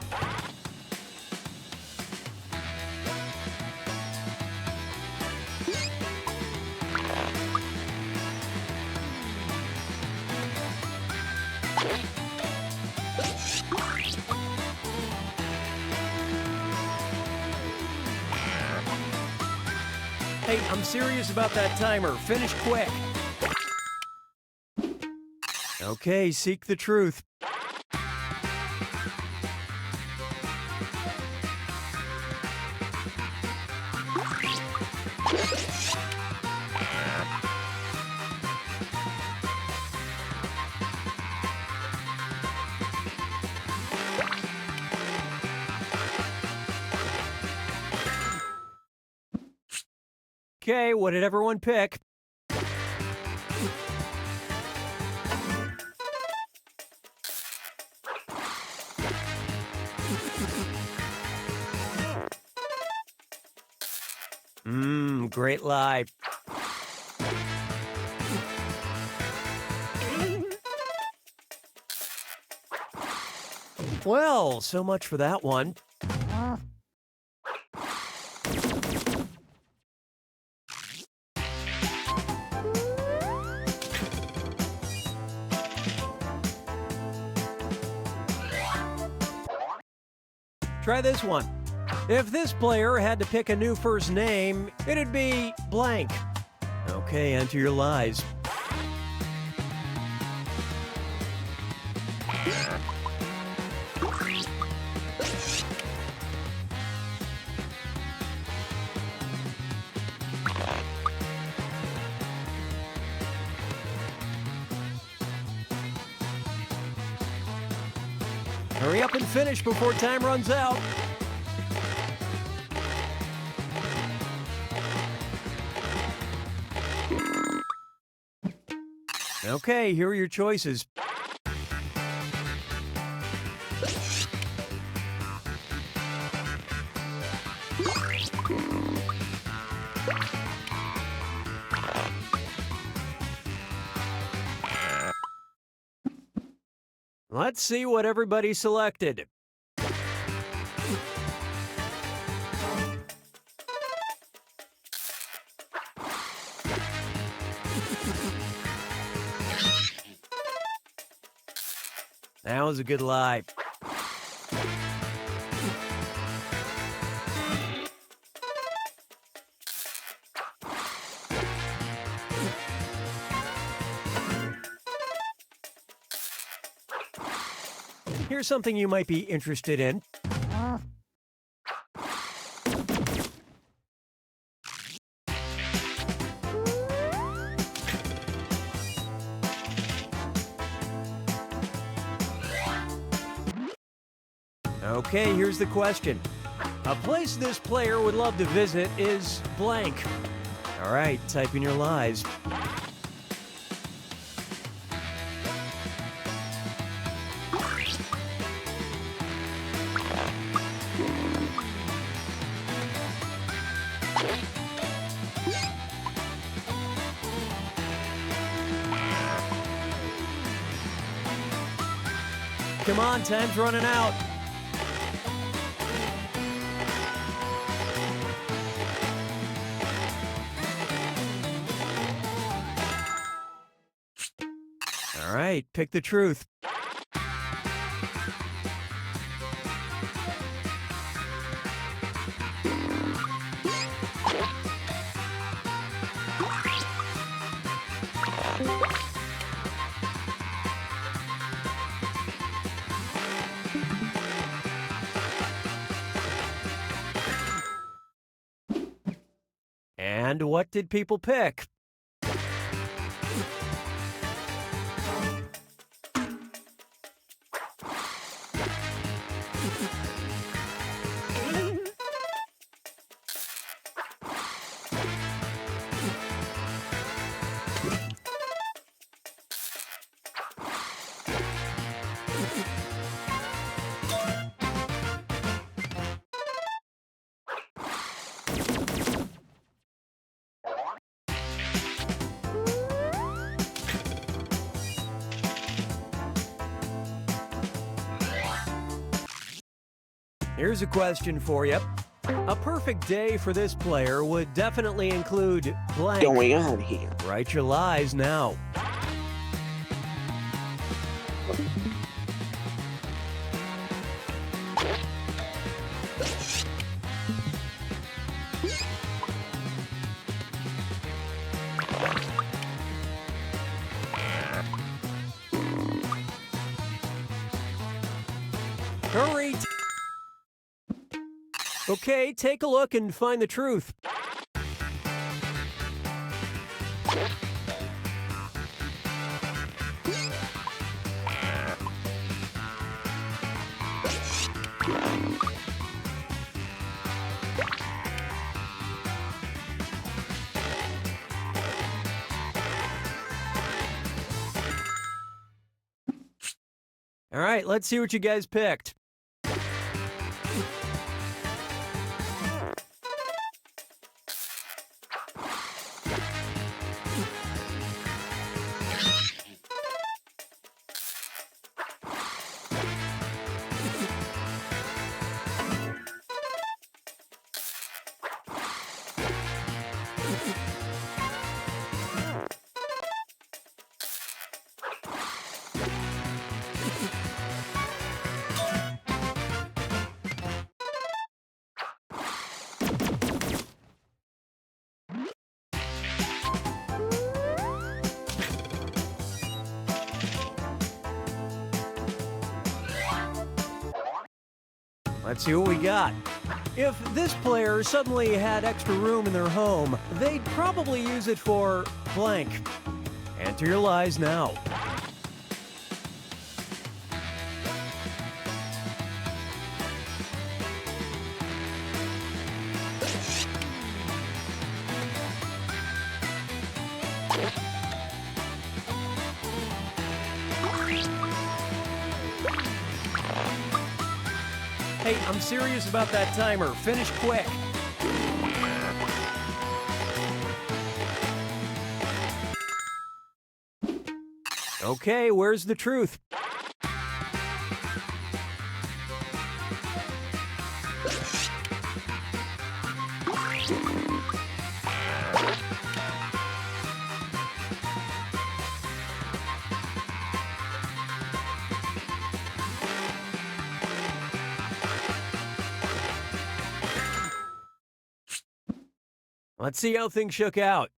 Hey, I'm serious about that timer. Finish quick. Okay, seek the truth. Okay, what did everyone pick? Great lie. Well, so much for that one. Try this one. If this player had to pick a new first name, it'd be blank. Okay, enter your lies. Hurry up and finish before time runs out. Okay, here are your choices. Let's see what everybody selected. That was a good lie. Here's something you might be interested in. Okay, here's the question. A place this player would love to visit is blank. All right, type in your lies. Come on, time's running out. All right, pick the truth. And what did people pick? Here's a question for you. A perfect day for this player would definitely include blank. Going on here? Write your lies now. Okay, take a look and find the truth. All right, let's see what you guys picked. Let's see what we got. If this player suddenly had extra room in their home, they'd probably use it for blank. Enter your lies now. Hey, I'm serious about that timer. Finish quick. Okay, where's the truth? Let's see how things shook out.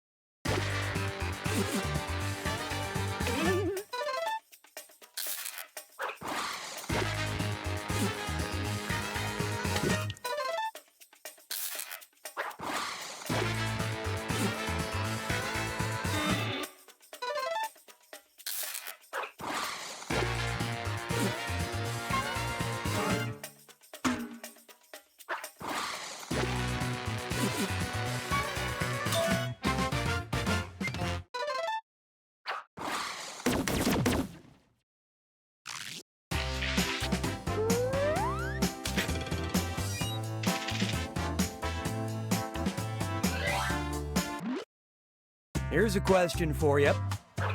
Here's a question for you.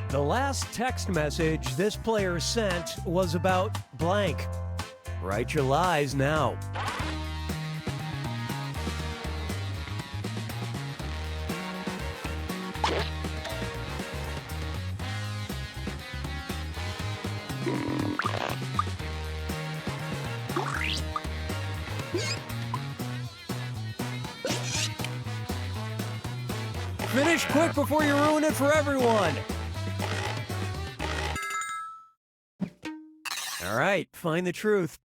The last text message this player sent was about blank. Write your lies now. Finish quick before you ruin it for everyone. All right, find the truth.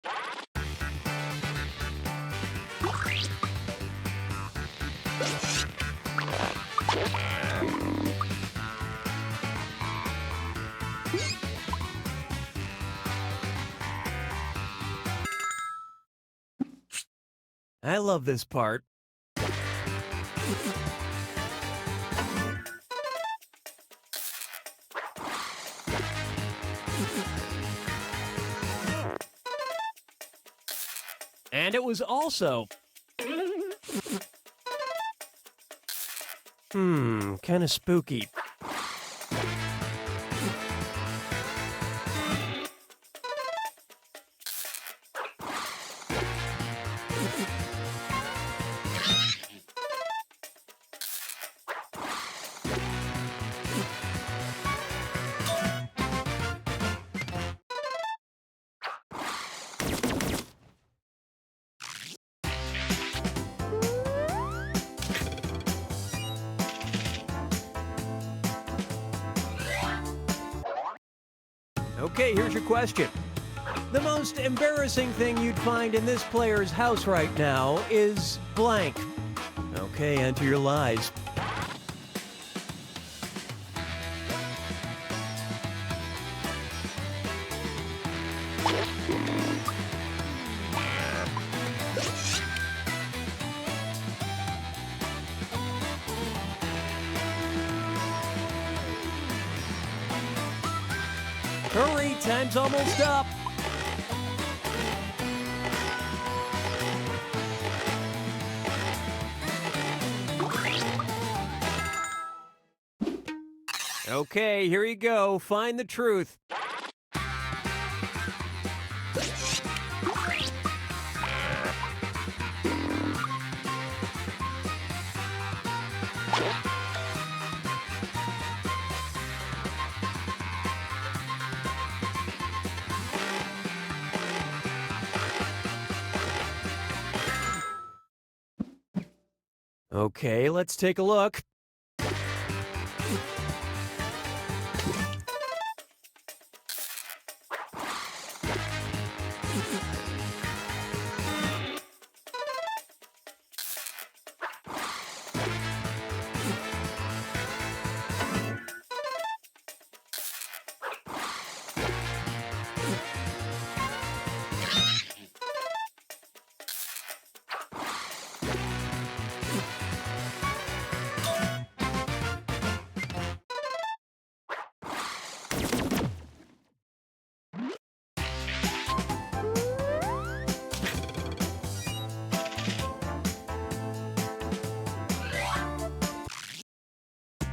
I love this part. And it was also... kind of spooky. Okay, here's your question. The most embarrassing thing you'd find in this player's house right now is blank. Okay, enter your lies. Hurry, time's almost up. Okay, here you go. Find the truth. Okay, let's take a look.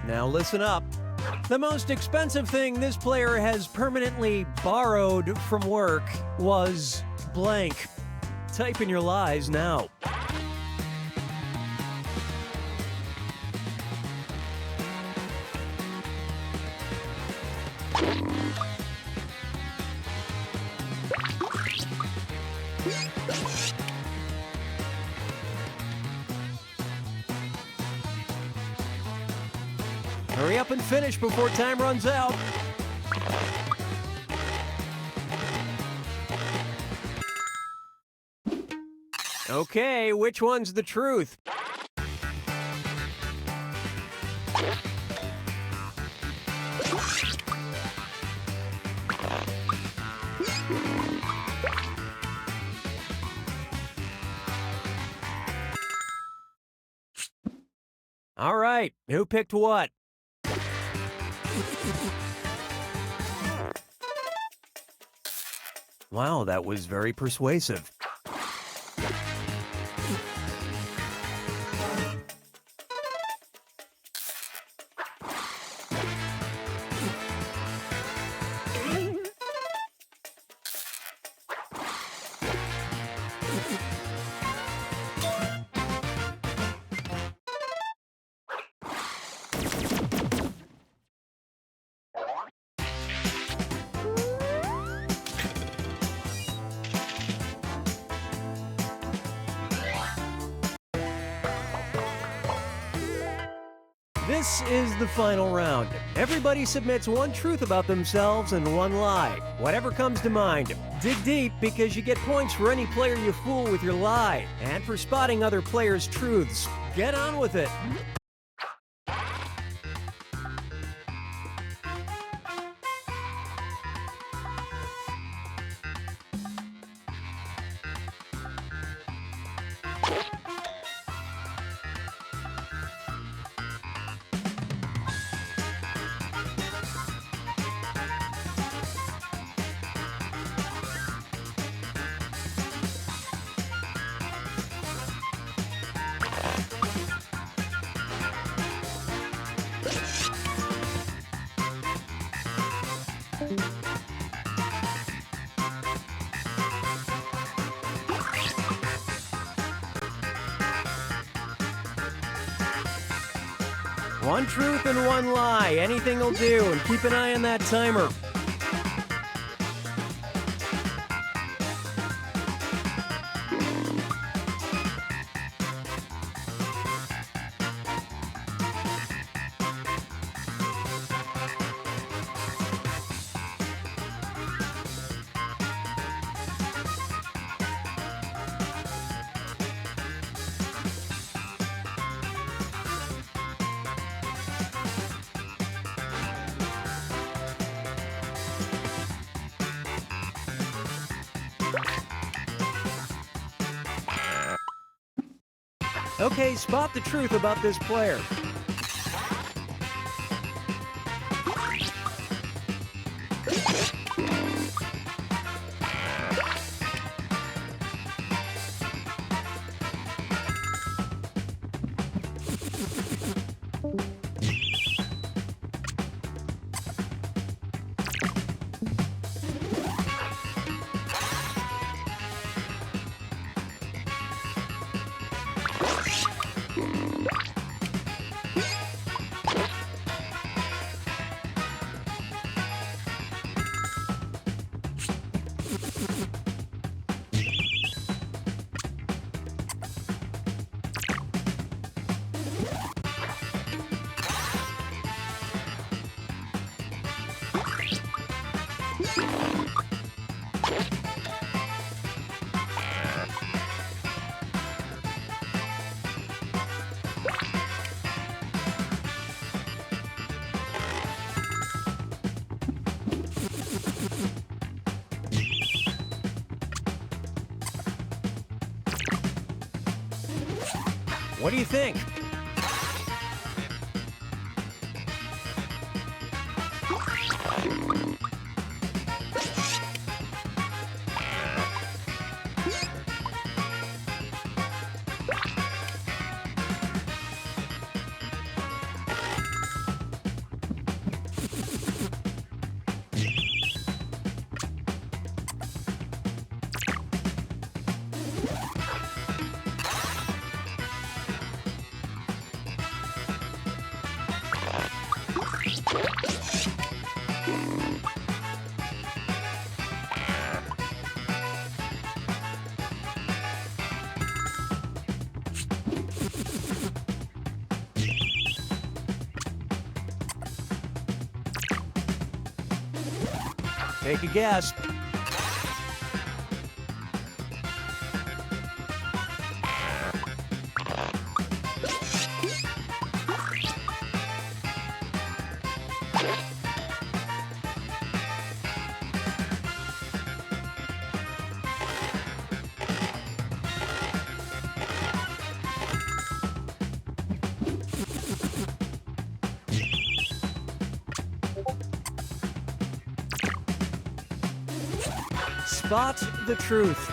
Now listen up. The most expensive thing this player has permanently borrowed from work was blank. Type in your lies now. Hurry up and finish before time runs out. Okay, which one's the truth? All right, who picked what? Wow, that was very persuasive. This is the final round. Everybody submits one truth about themselves and one lie. Whatever comes to mind. Dig deep because you get points for any player you fool with your lie and for spotting other players' truths. Get on with it. One truth and one lie. Anything will do, and keep an eye on that timer. Okay, spot the truth about this player. What do you think? Take a guess. Spot the truth.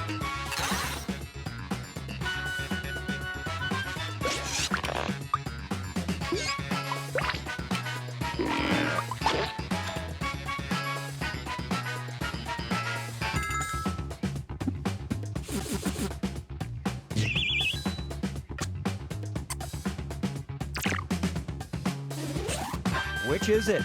Which is it?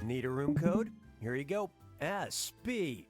Need a room code? Here you go. SBMP.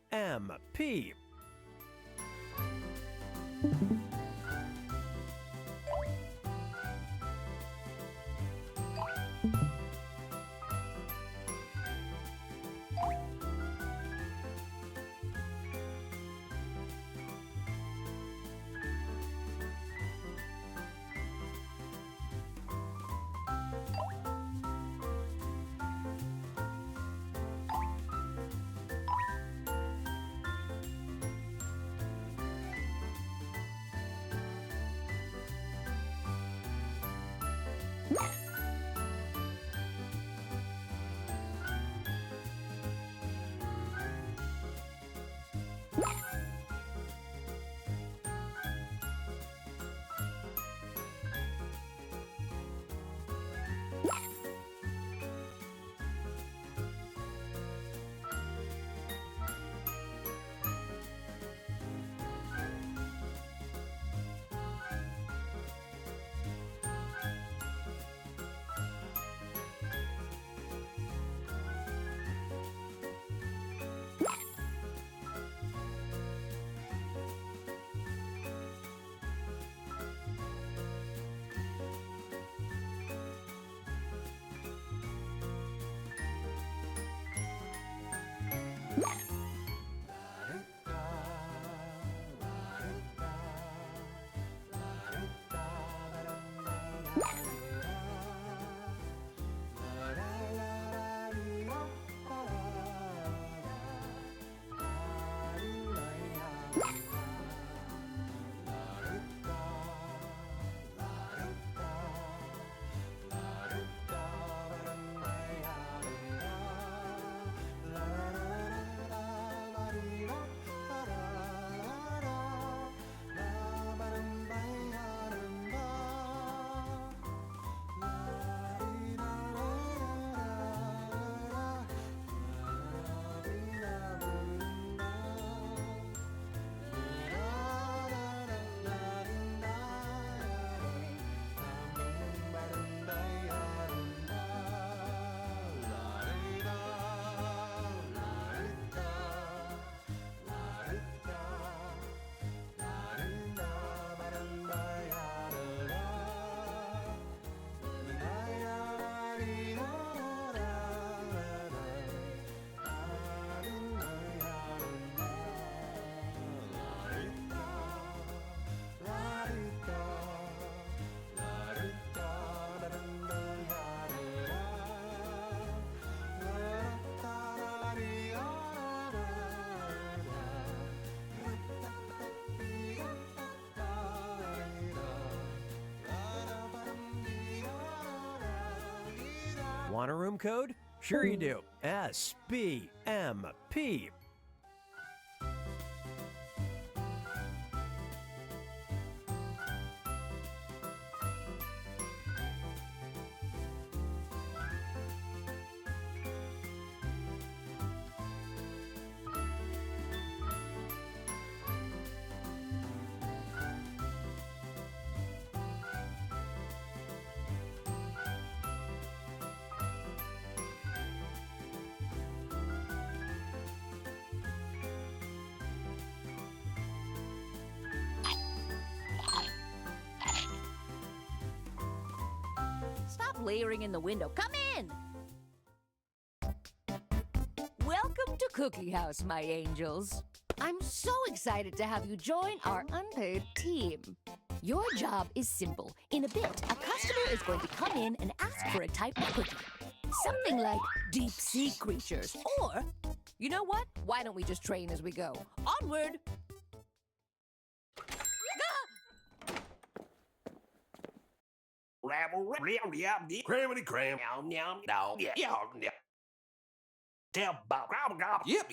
Want a room code? Sure you do. SBMP. Stop layering in the window. Come in! Welcome to Cookie House, my angels. I'm so excited to have you join our unpaid team. Your job is simple. In a bit, a customer is going to come in and ask for a type of cookie. Something like deep sea creatures. Or, you know what? Why don't we just train as we go? Onward! Cramity cram. Tell Bob. Yep.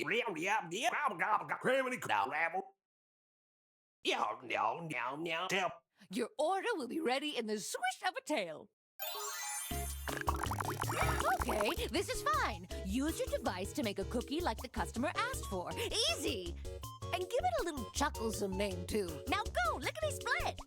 Cramity rabble. Tell. Your order will be ready in the swish of a tail. Okay, this is fine. Use your device to make a cookie like the customer asked for. Easy! And give it a little chucklesome name, too. Now go, lickety-split!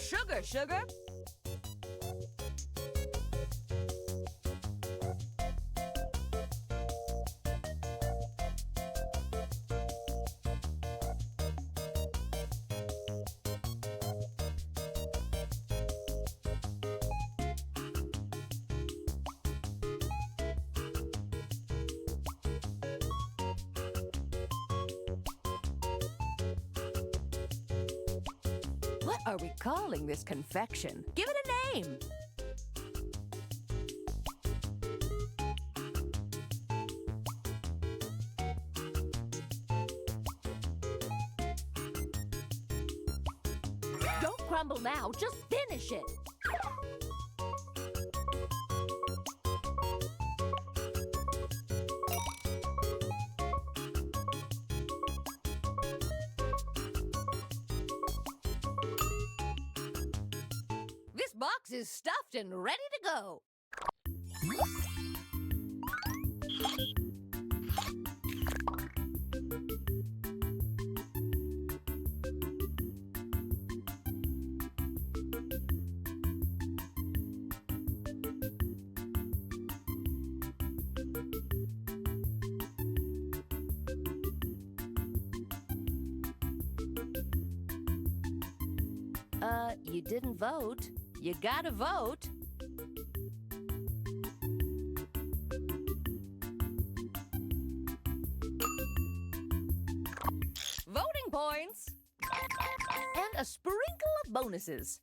sugar, sugar. What are we calling this confection? Give it a name. Don't crumble now, just finish it. This box is stuffed and ready to go. You didn't vote. You gotta vote. Voting points. And a sprinkle of bonuses.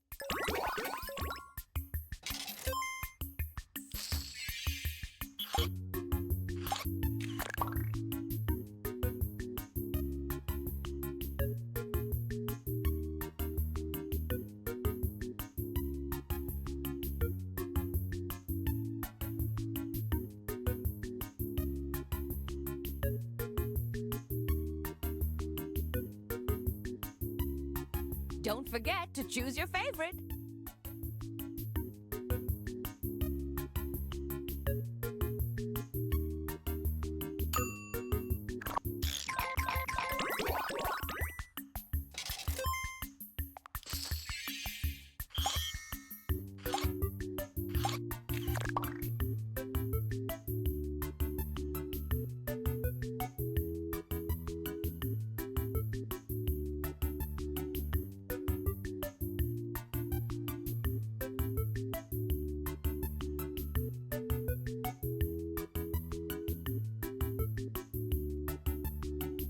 Don't forget to choose your favorite.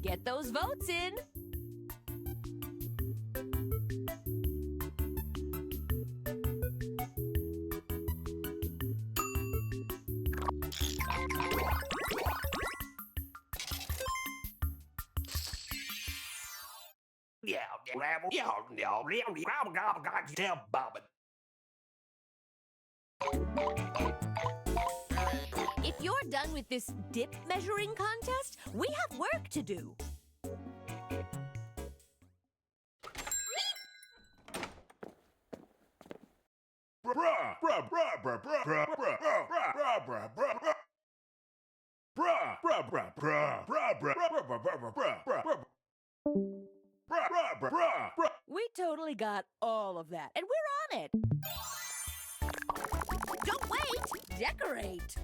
Get those votes in. Tell Bobbin. If you're done with this dip measuring contest, we have work to do. We totally got all of that, and we're on it. Don't wait, decorate.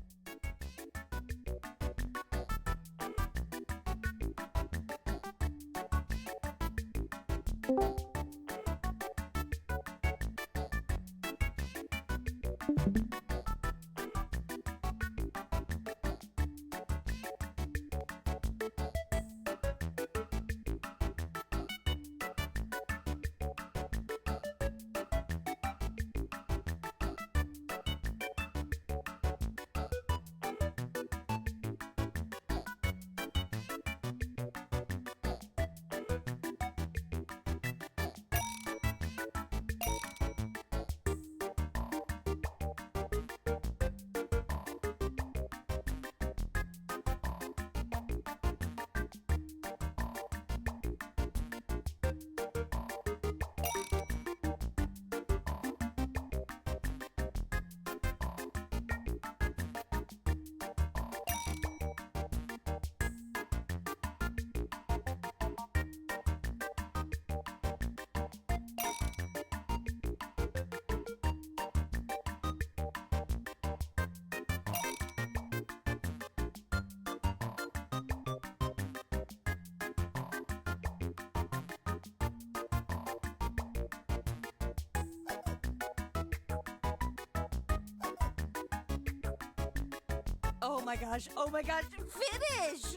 Oh my gosh, finish!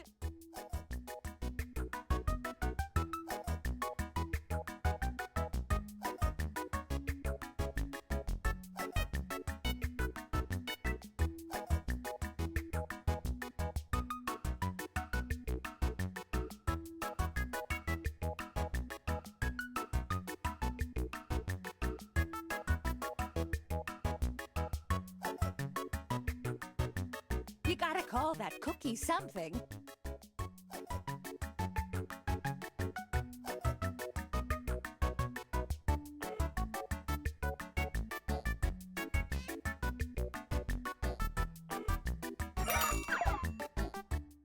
You gotta call that cookie something.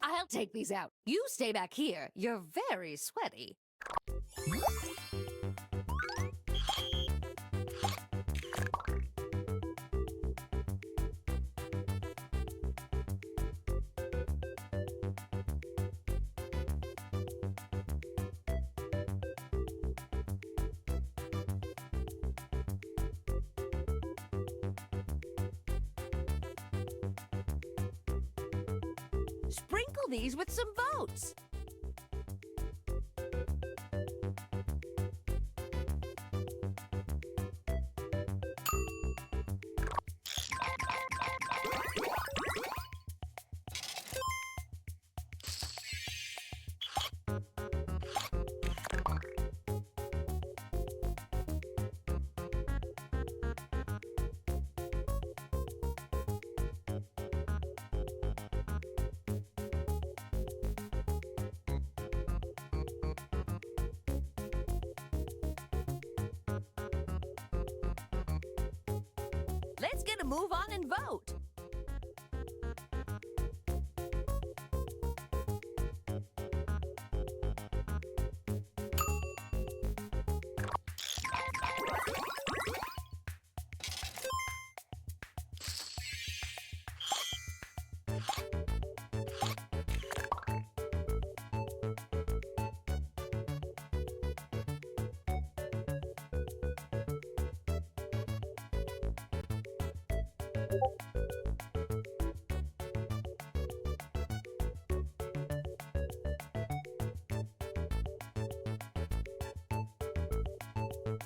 I'll take these out. You stay back here. You're very sweaty. Sprinkle these with some votes. Let's get a move on and vote.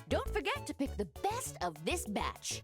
Don't forget to pick the best of this batch.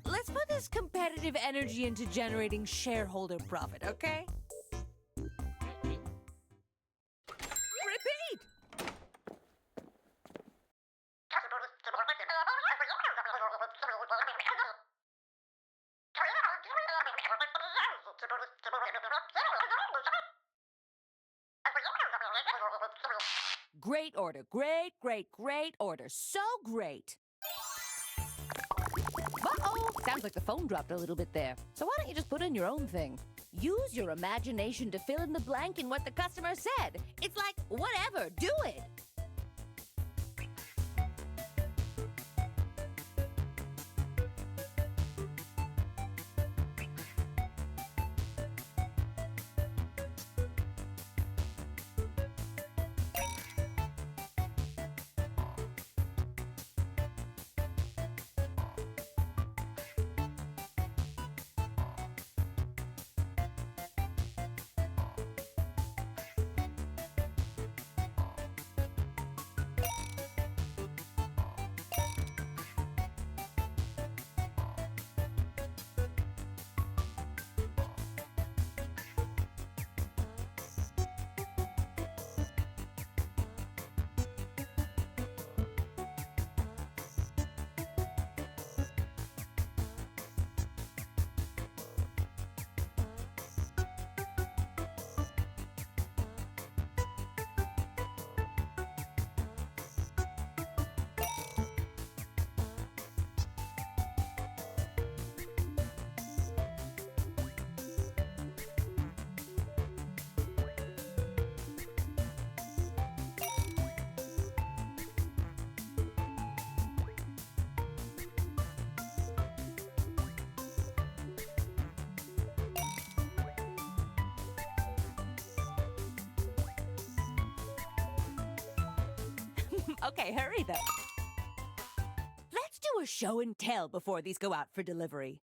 Let's put this competitive energy into generating shareholder profit, okay? Repeat! Great order. Great, great, great order. So great. Uh-oh! Sounds like the phone dropped a little bit there. So why don't you just put in your own thing? Use your imagination to fill in the blank in what the customer said. It's like, whatever, do it. Okay, hurry though. Let's do a show and tell before these go out for delivery.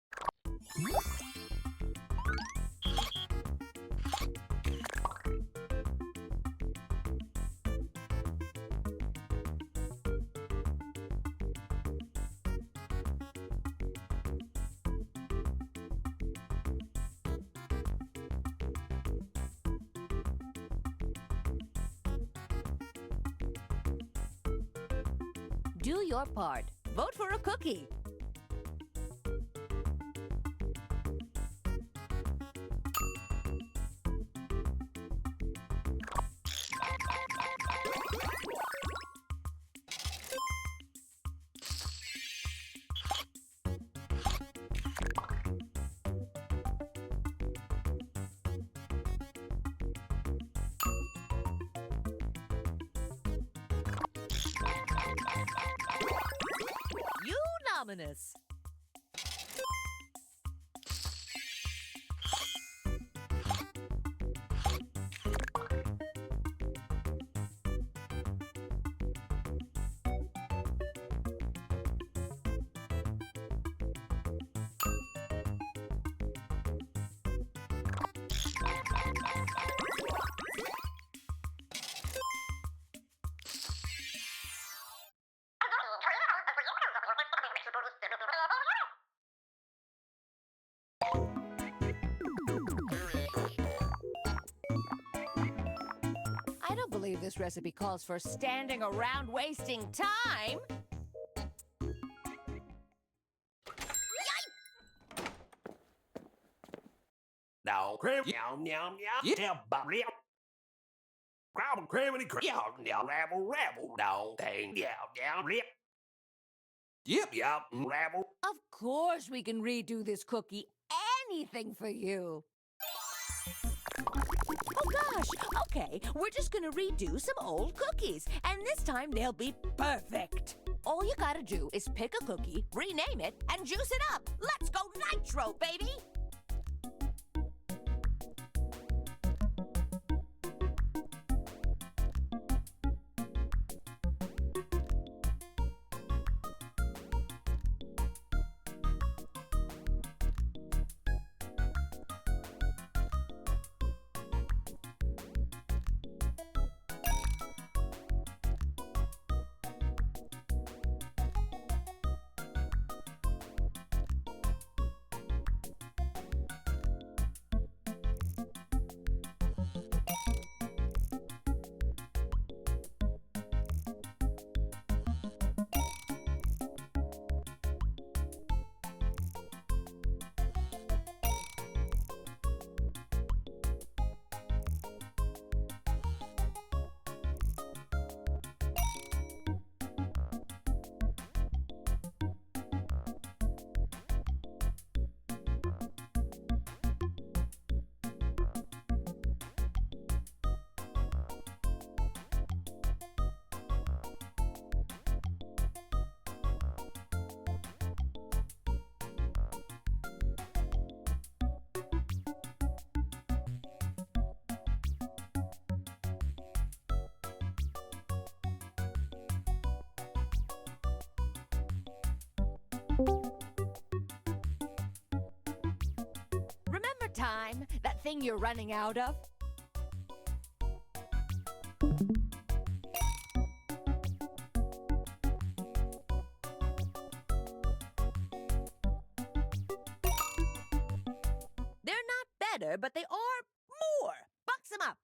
Do your part. Vote for a cookie. Unanimous. I don't believe this recipe calls for standing around wasting time. No, cream, yum, yum, yum. Tell Bobby. Grab a cream and cream. Yum, yum, rabble, rabble. No, thing, yum, yum, rip. Yep, yum, rabble. Of course we can redo this cookie. Anything for you. Oh gosh, okay, we're just gonna redo some old cookies, and this time they'll be perfect. All you gotta do is pick a cookie, rename it, and juice it up. Let's go nitro, baby! Remember time? That thing you're running out of? They're not better, but they are more. Box them up.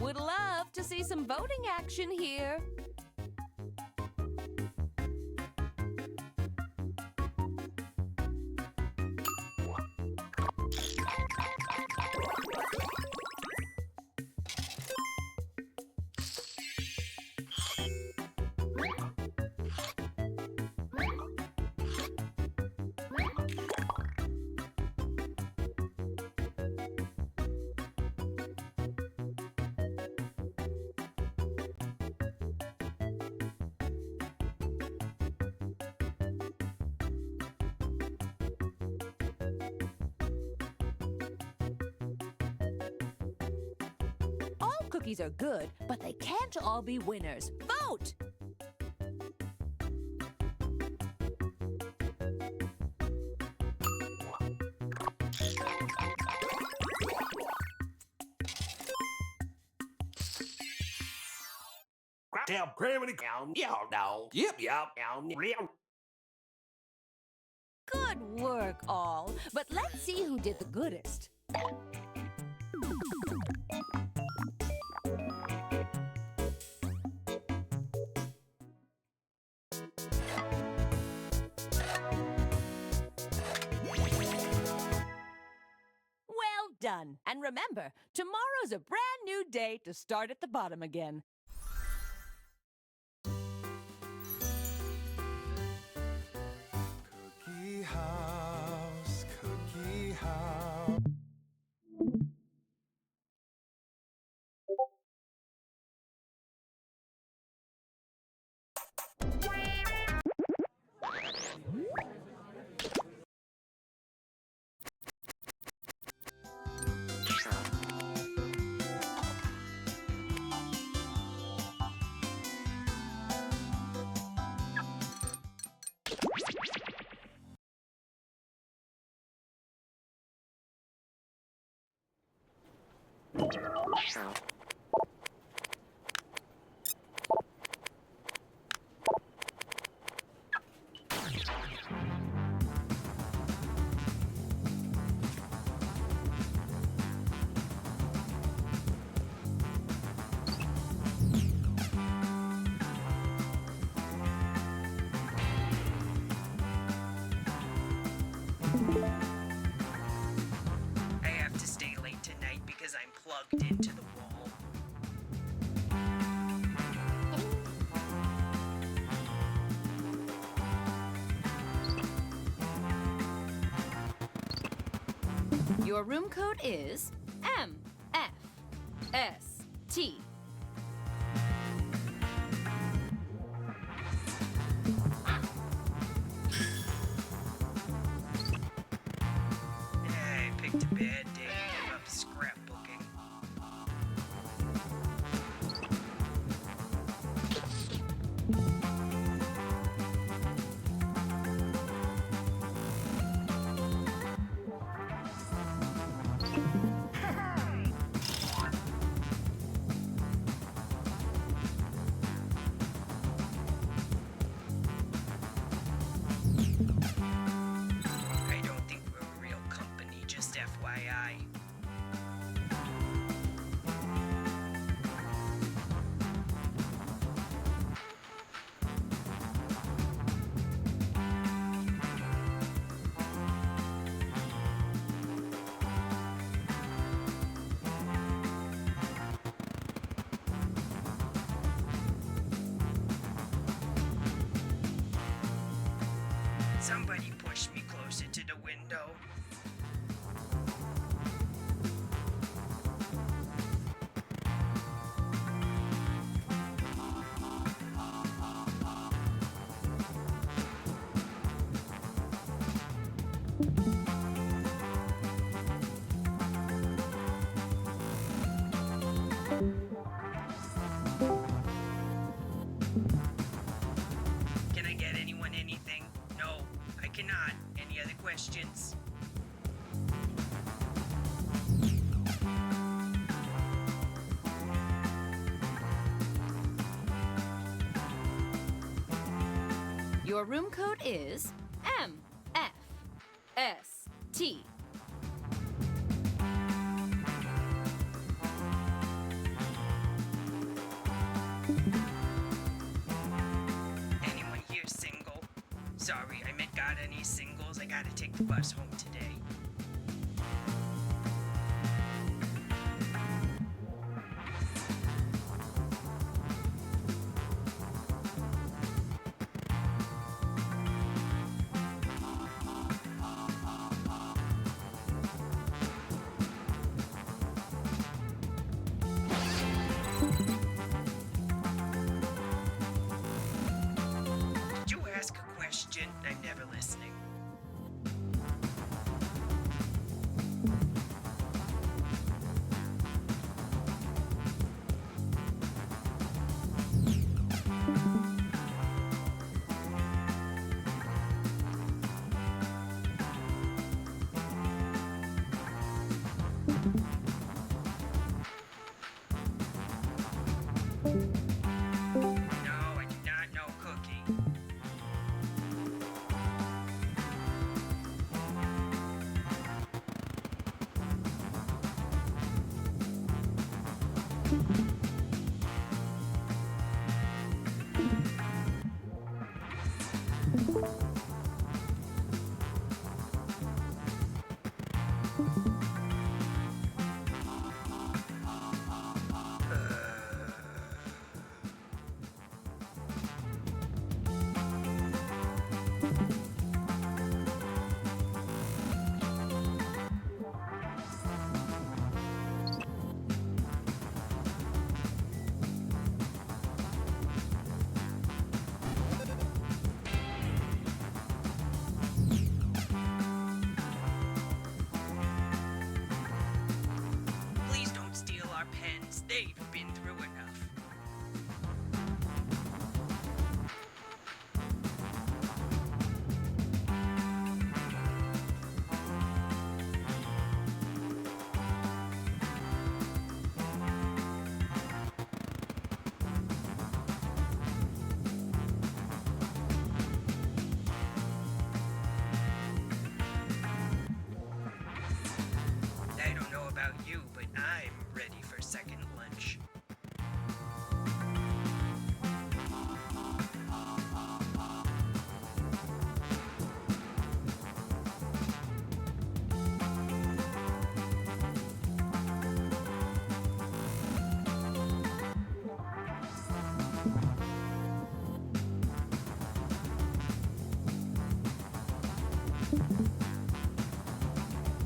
would love to see some voting action here. All cookies are good, but they can't all be winners. Vote! Tell Gravity down, no. Yep, down, Good work, all. But let's see who did the goodest. Well done. And remember, tomorrow's a brand new day to start at the bottom again. Cookie House, Cookie House. I have to stay late tonight because I'm plugged into the wall. Your room code is MFST. I picked a bad day to give up scrapbooking. I don't think we're a real company, just FYI. Somebody pushed me closer to the window. Can I get anyone anything? No, I cannot. Any other questions? Your room code is MFST. gotta take the bus home today. Did you ask a question? I'm never listening. No, I do not know Cookie. Please don't steal our pens. They've been through enough. I don't know about you, but I'm ready for second lunch.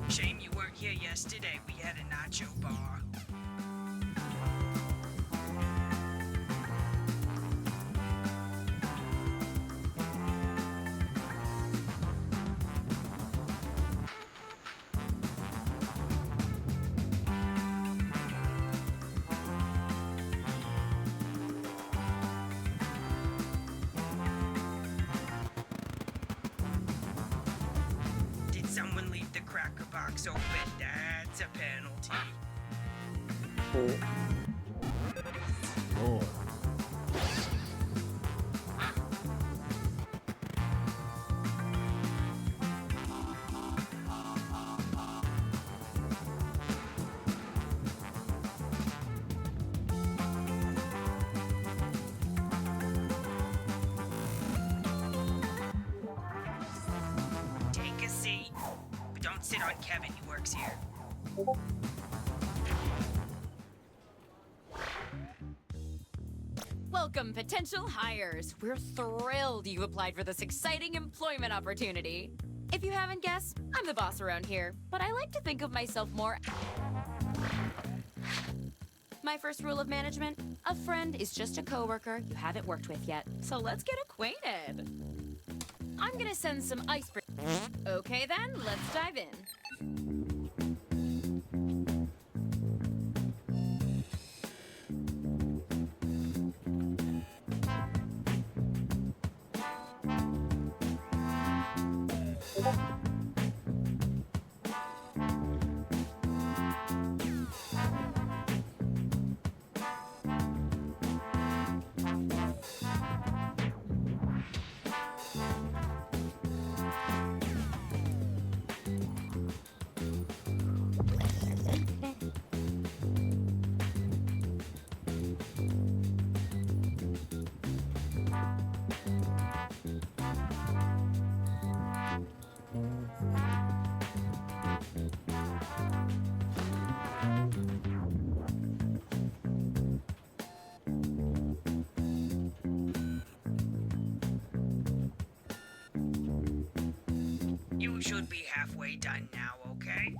Shame you weren't here yesterday. We had a nacho bar. Did someone leave the cracker box open? That's a penalty. More. Take a seat. But don't sit on Kevin, he works here. Welcome, potential hires. We're thrilled you applied for this exciting employment opportunity. If you haven't guessed, I'm the boss around here, but I like to think of myself more. My first rule of management, a friend is just a coworker you haven't worked with yet. So let's get acquainted. I'm gonna send some icebreakers. Okay then, let's dive in. should be halfway done now, okay?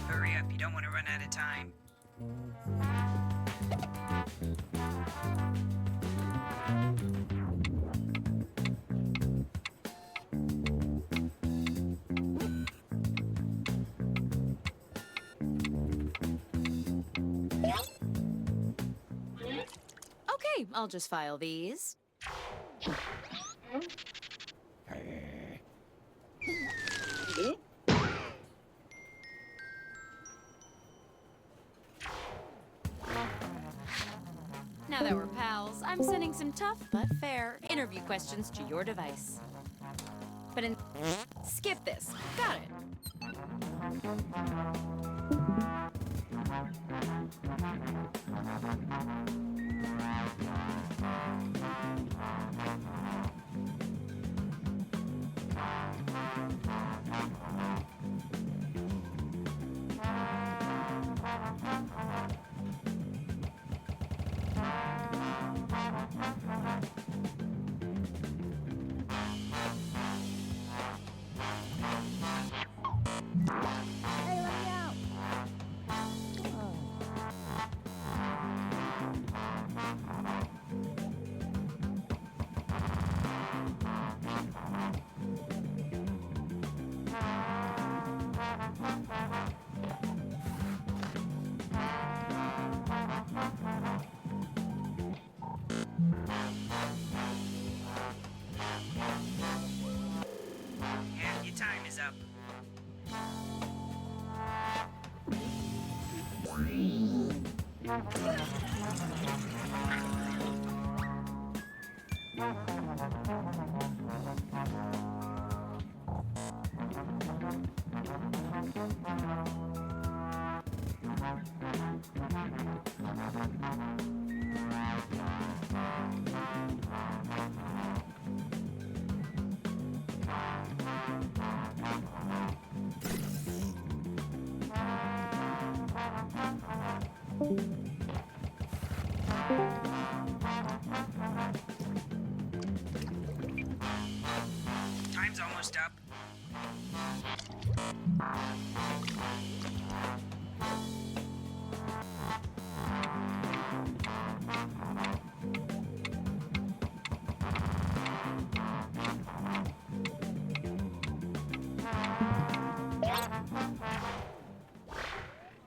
Hurry up, you don't want to run out of time. Okay, I'll just file these. Now that we're pals, I'm sending some tough but fair interview questions to your device. But skip this. Got it. Yeah, your time is up. Time's almost up.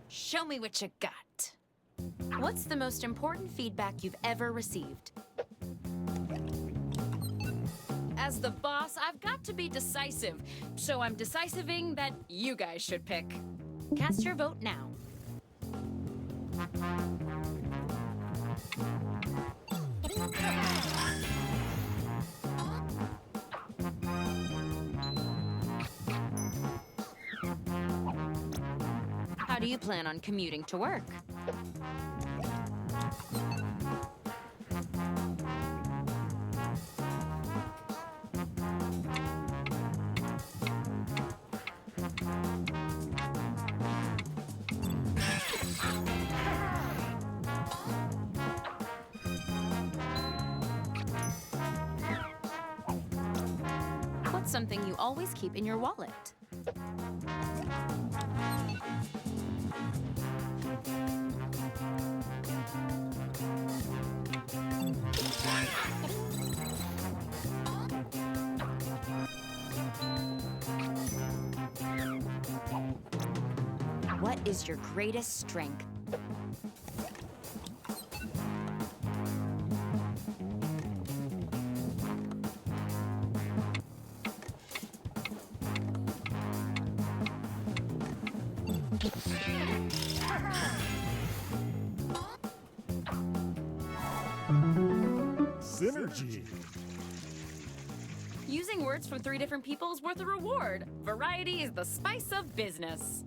Show me what you got. What's the most important feedback you've ever received? As the boss, I've got to be decisive, so I'm decisiving that you guys should pick. Cast your vote now. How do you plan on commuting to work? What's something you always keep in your wallet? What is your greatest strength? Fibbage. Using words from 3 different people is worth a reward. Variety is the spice of business.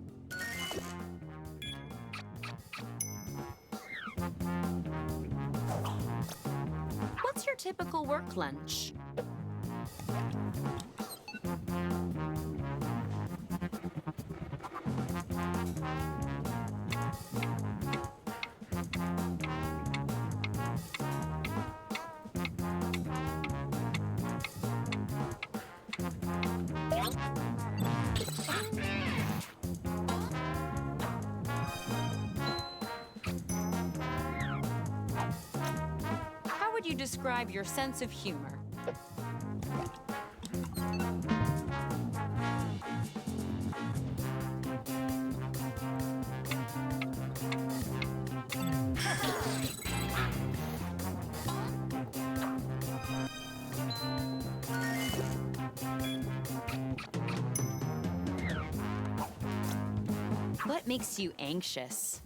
What's your typical work lunch? How would you describe your sense of humor? What makes you anxious?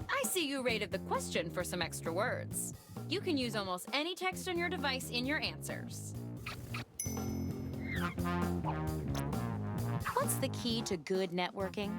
I see you rated the question for some extra words. You can use almost any text on your device in your answers. What's the key to good networking?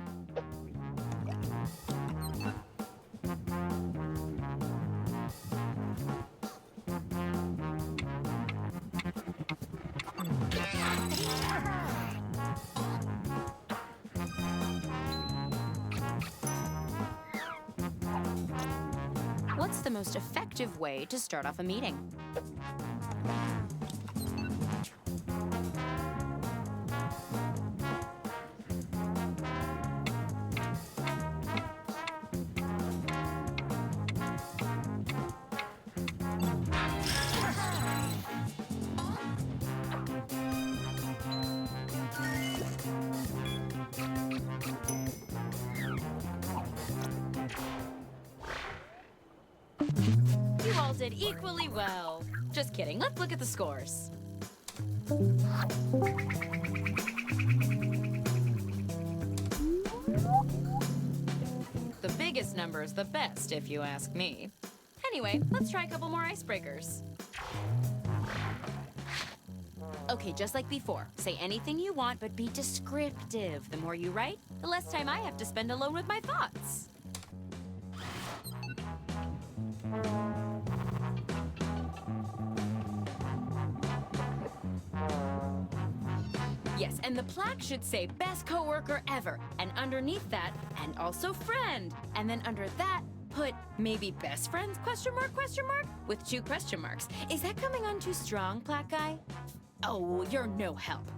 What's the most effective way to start off a meeting? You all did equally well. Just kidding. Let's look at the scores. The biggest number is the best, if you ask me. Anyway, let's try a couple more icebreakers. Okay, just like before. Say anything you want, but be descriptive. The more you write, the less time I have to spend alone with my thoughts. Yes, and the plaque should say best coworker ever, and underneath that, and also friend, and then under that, put maybe best friends, question mark, with 2 question marks. Is that coming on too strong, plaque guy? Oh, you're no help.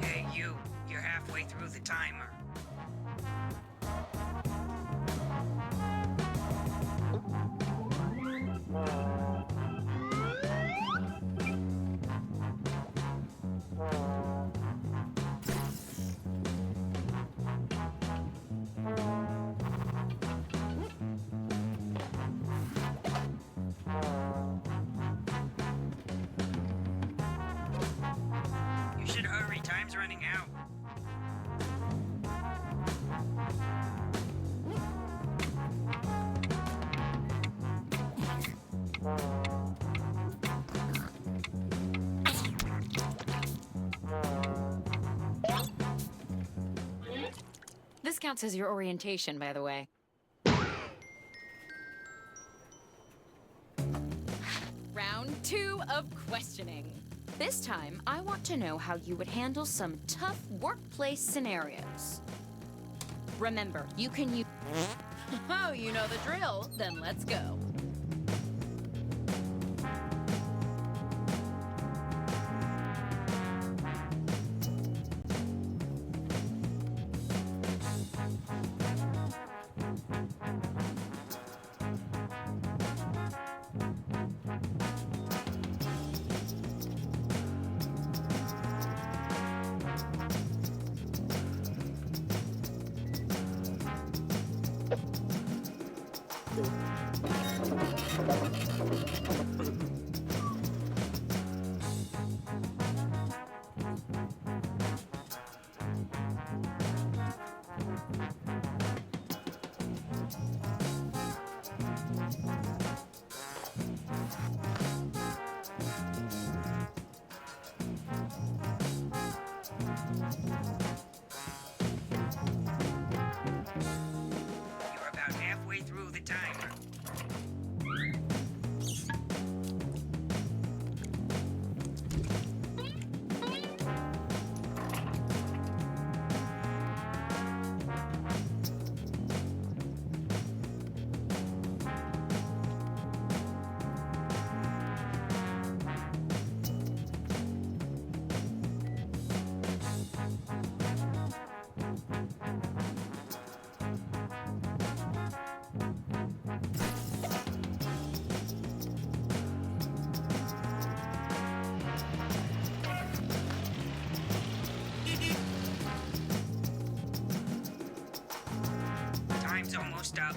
Hey, you're halfway through the timer. You should hurry, time's running out. This counts as your orientation, by the way. Round 2 of questioning. This time, I want to know how you would handle some tough workplace scenarios. Remember, you can use... Oh, you know the drill. Then let's go. You're about halfway through the timer. Time's almost up.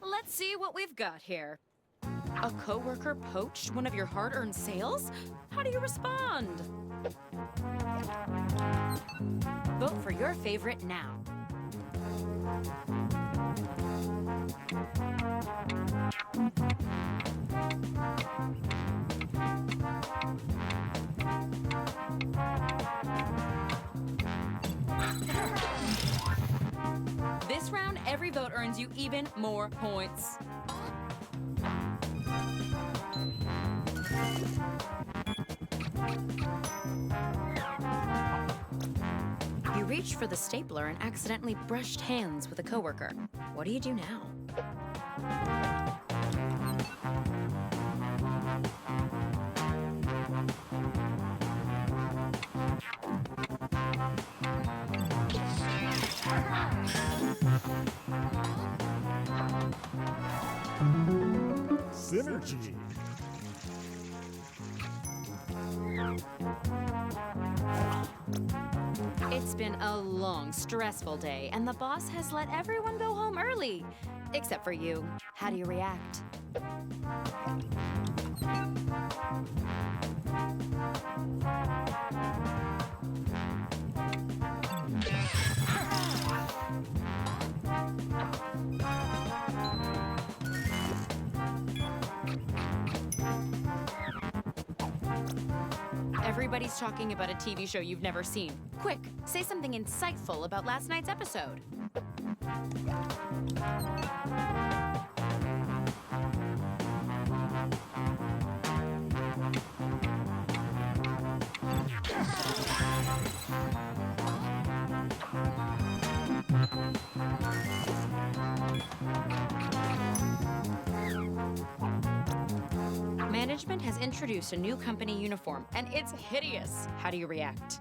Let's see what we've got here. A coworker poached one of your hard-earned sales? How do you respond? Vote for your favorite now. This round, every vote earns you even more points. You reached for the stapler and accidentally brushed hands with a coworker. What do you do now? Synergy. It's been a long, stressful day, and the boss has let everyone go home early. Except for you. How do you react? Everybody's talking about a TV show you've never seen. Quick, say something insightful about last night's episode. Management has introduced a new company uniform, and it's hideous. How do you react?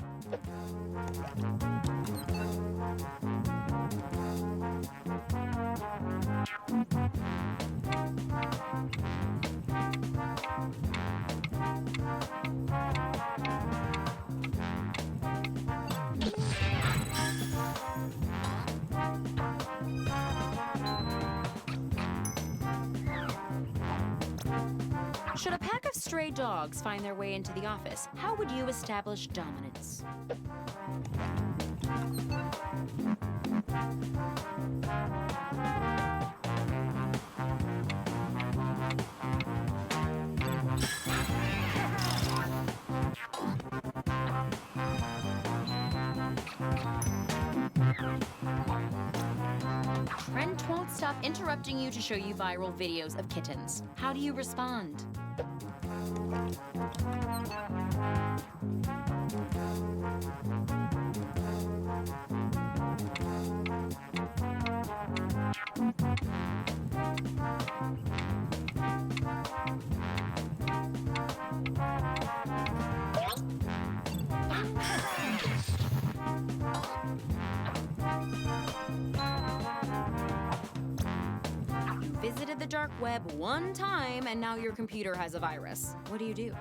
Should a pack of stray dogs find their way into the office, how would you establish dominance? Trent won't stop interrupting you to show you viral videos of kittens. How do you respond? visited the dark web one time and now your computer has a virus. What do you do?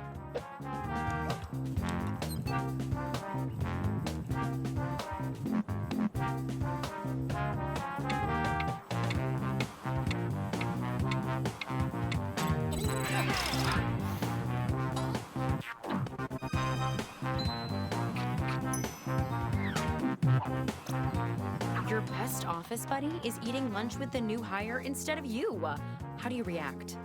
Your best office buddy is eating lunch with the new hire instead of you. How do you react?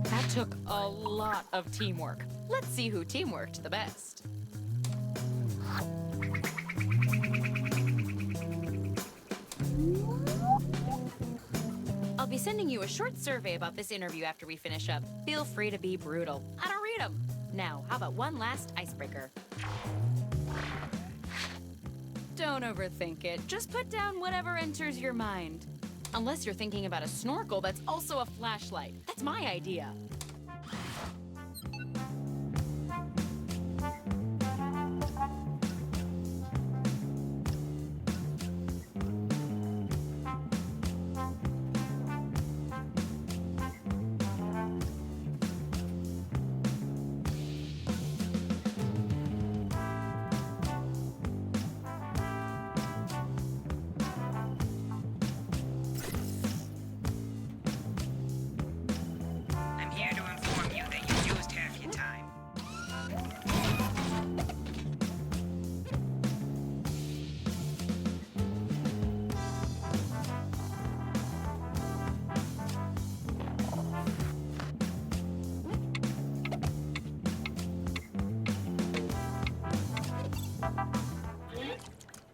That took a lot of teamwork. Let's see who teamworked the best. I'll be sending you a short survey about this interview after we finish up. Feel free to be brutal. I don't read them. Now, how about one last icebreaker? Don't overthink it. Just put down whatever enters your mind. Unless you're thinking about a snorkel that's also a flashlight. That's my idea. I'm here to inform you that you used half your time.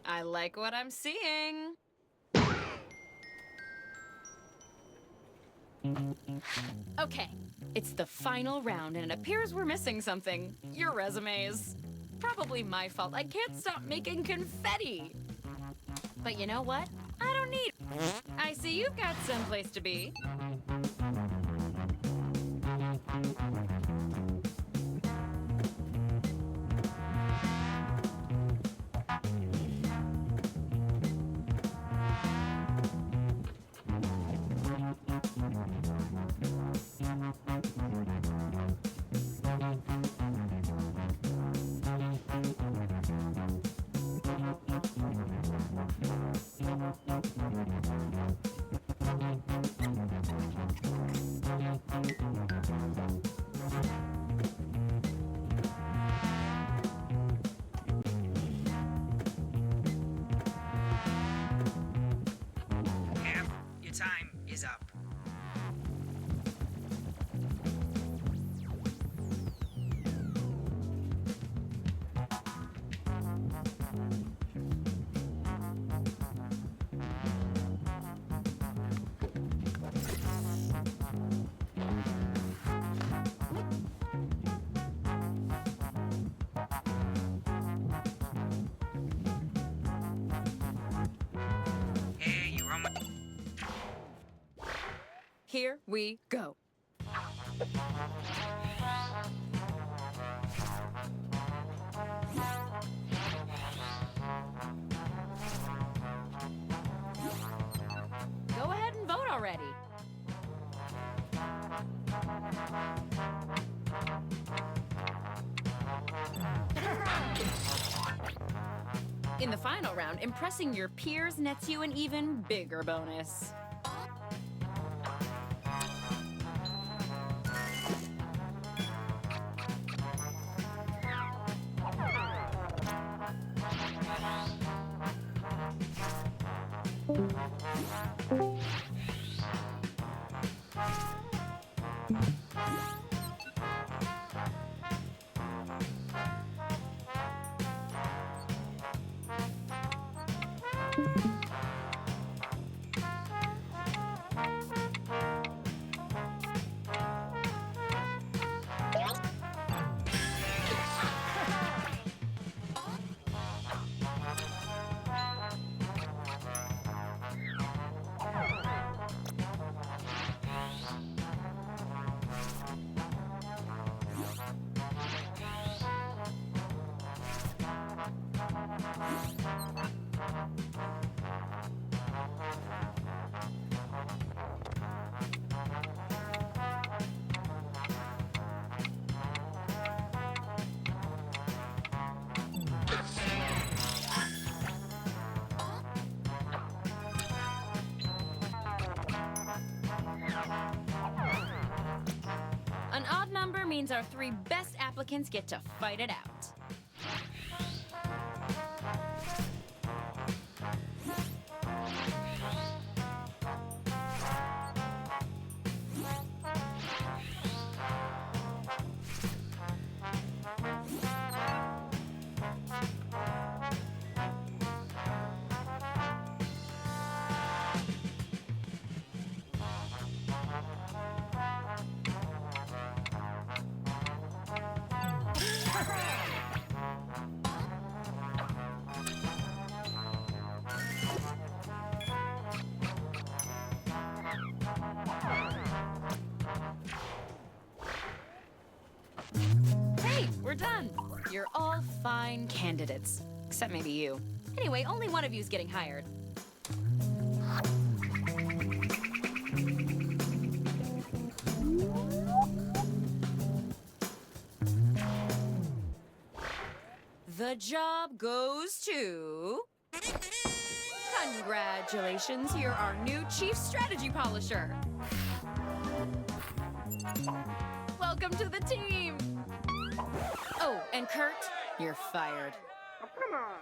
I like what I'm seeing. Okay, it's the final round and it appears we're missing something. Your resumes. Probably my fault. I can't stop making confetti. But you know what? I don't need it. I see you've got someplace to be. Half your time is up. Hey, you're on my... Here we go. Go ahead and vote already. In the final round, impressing your peers nets you an even bigger bonus. means our 3 best applicants get to fight it out. Hey, we're done. You're all fine candidates. Except maybe you. Anyway, only one of you's getting hired. The job goes to... Congratulations, you're our new Chief Strategy Polisher. Welcome to the team. Oh, and Kurt, you're fired. Oh, come on.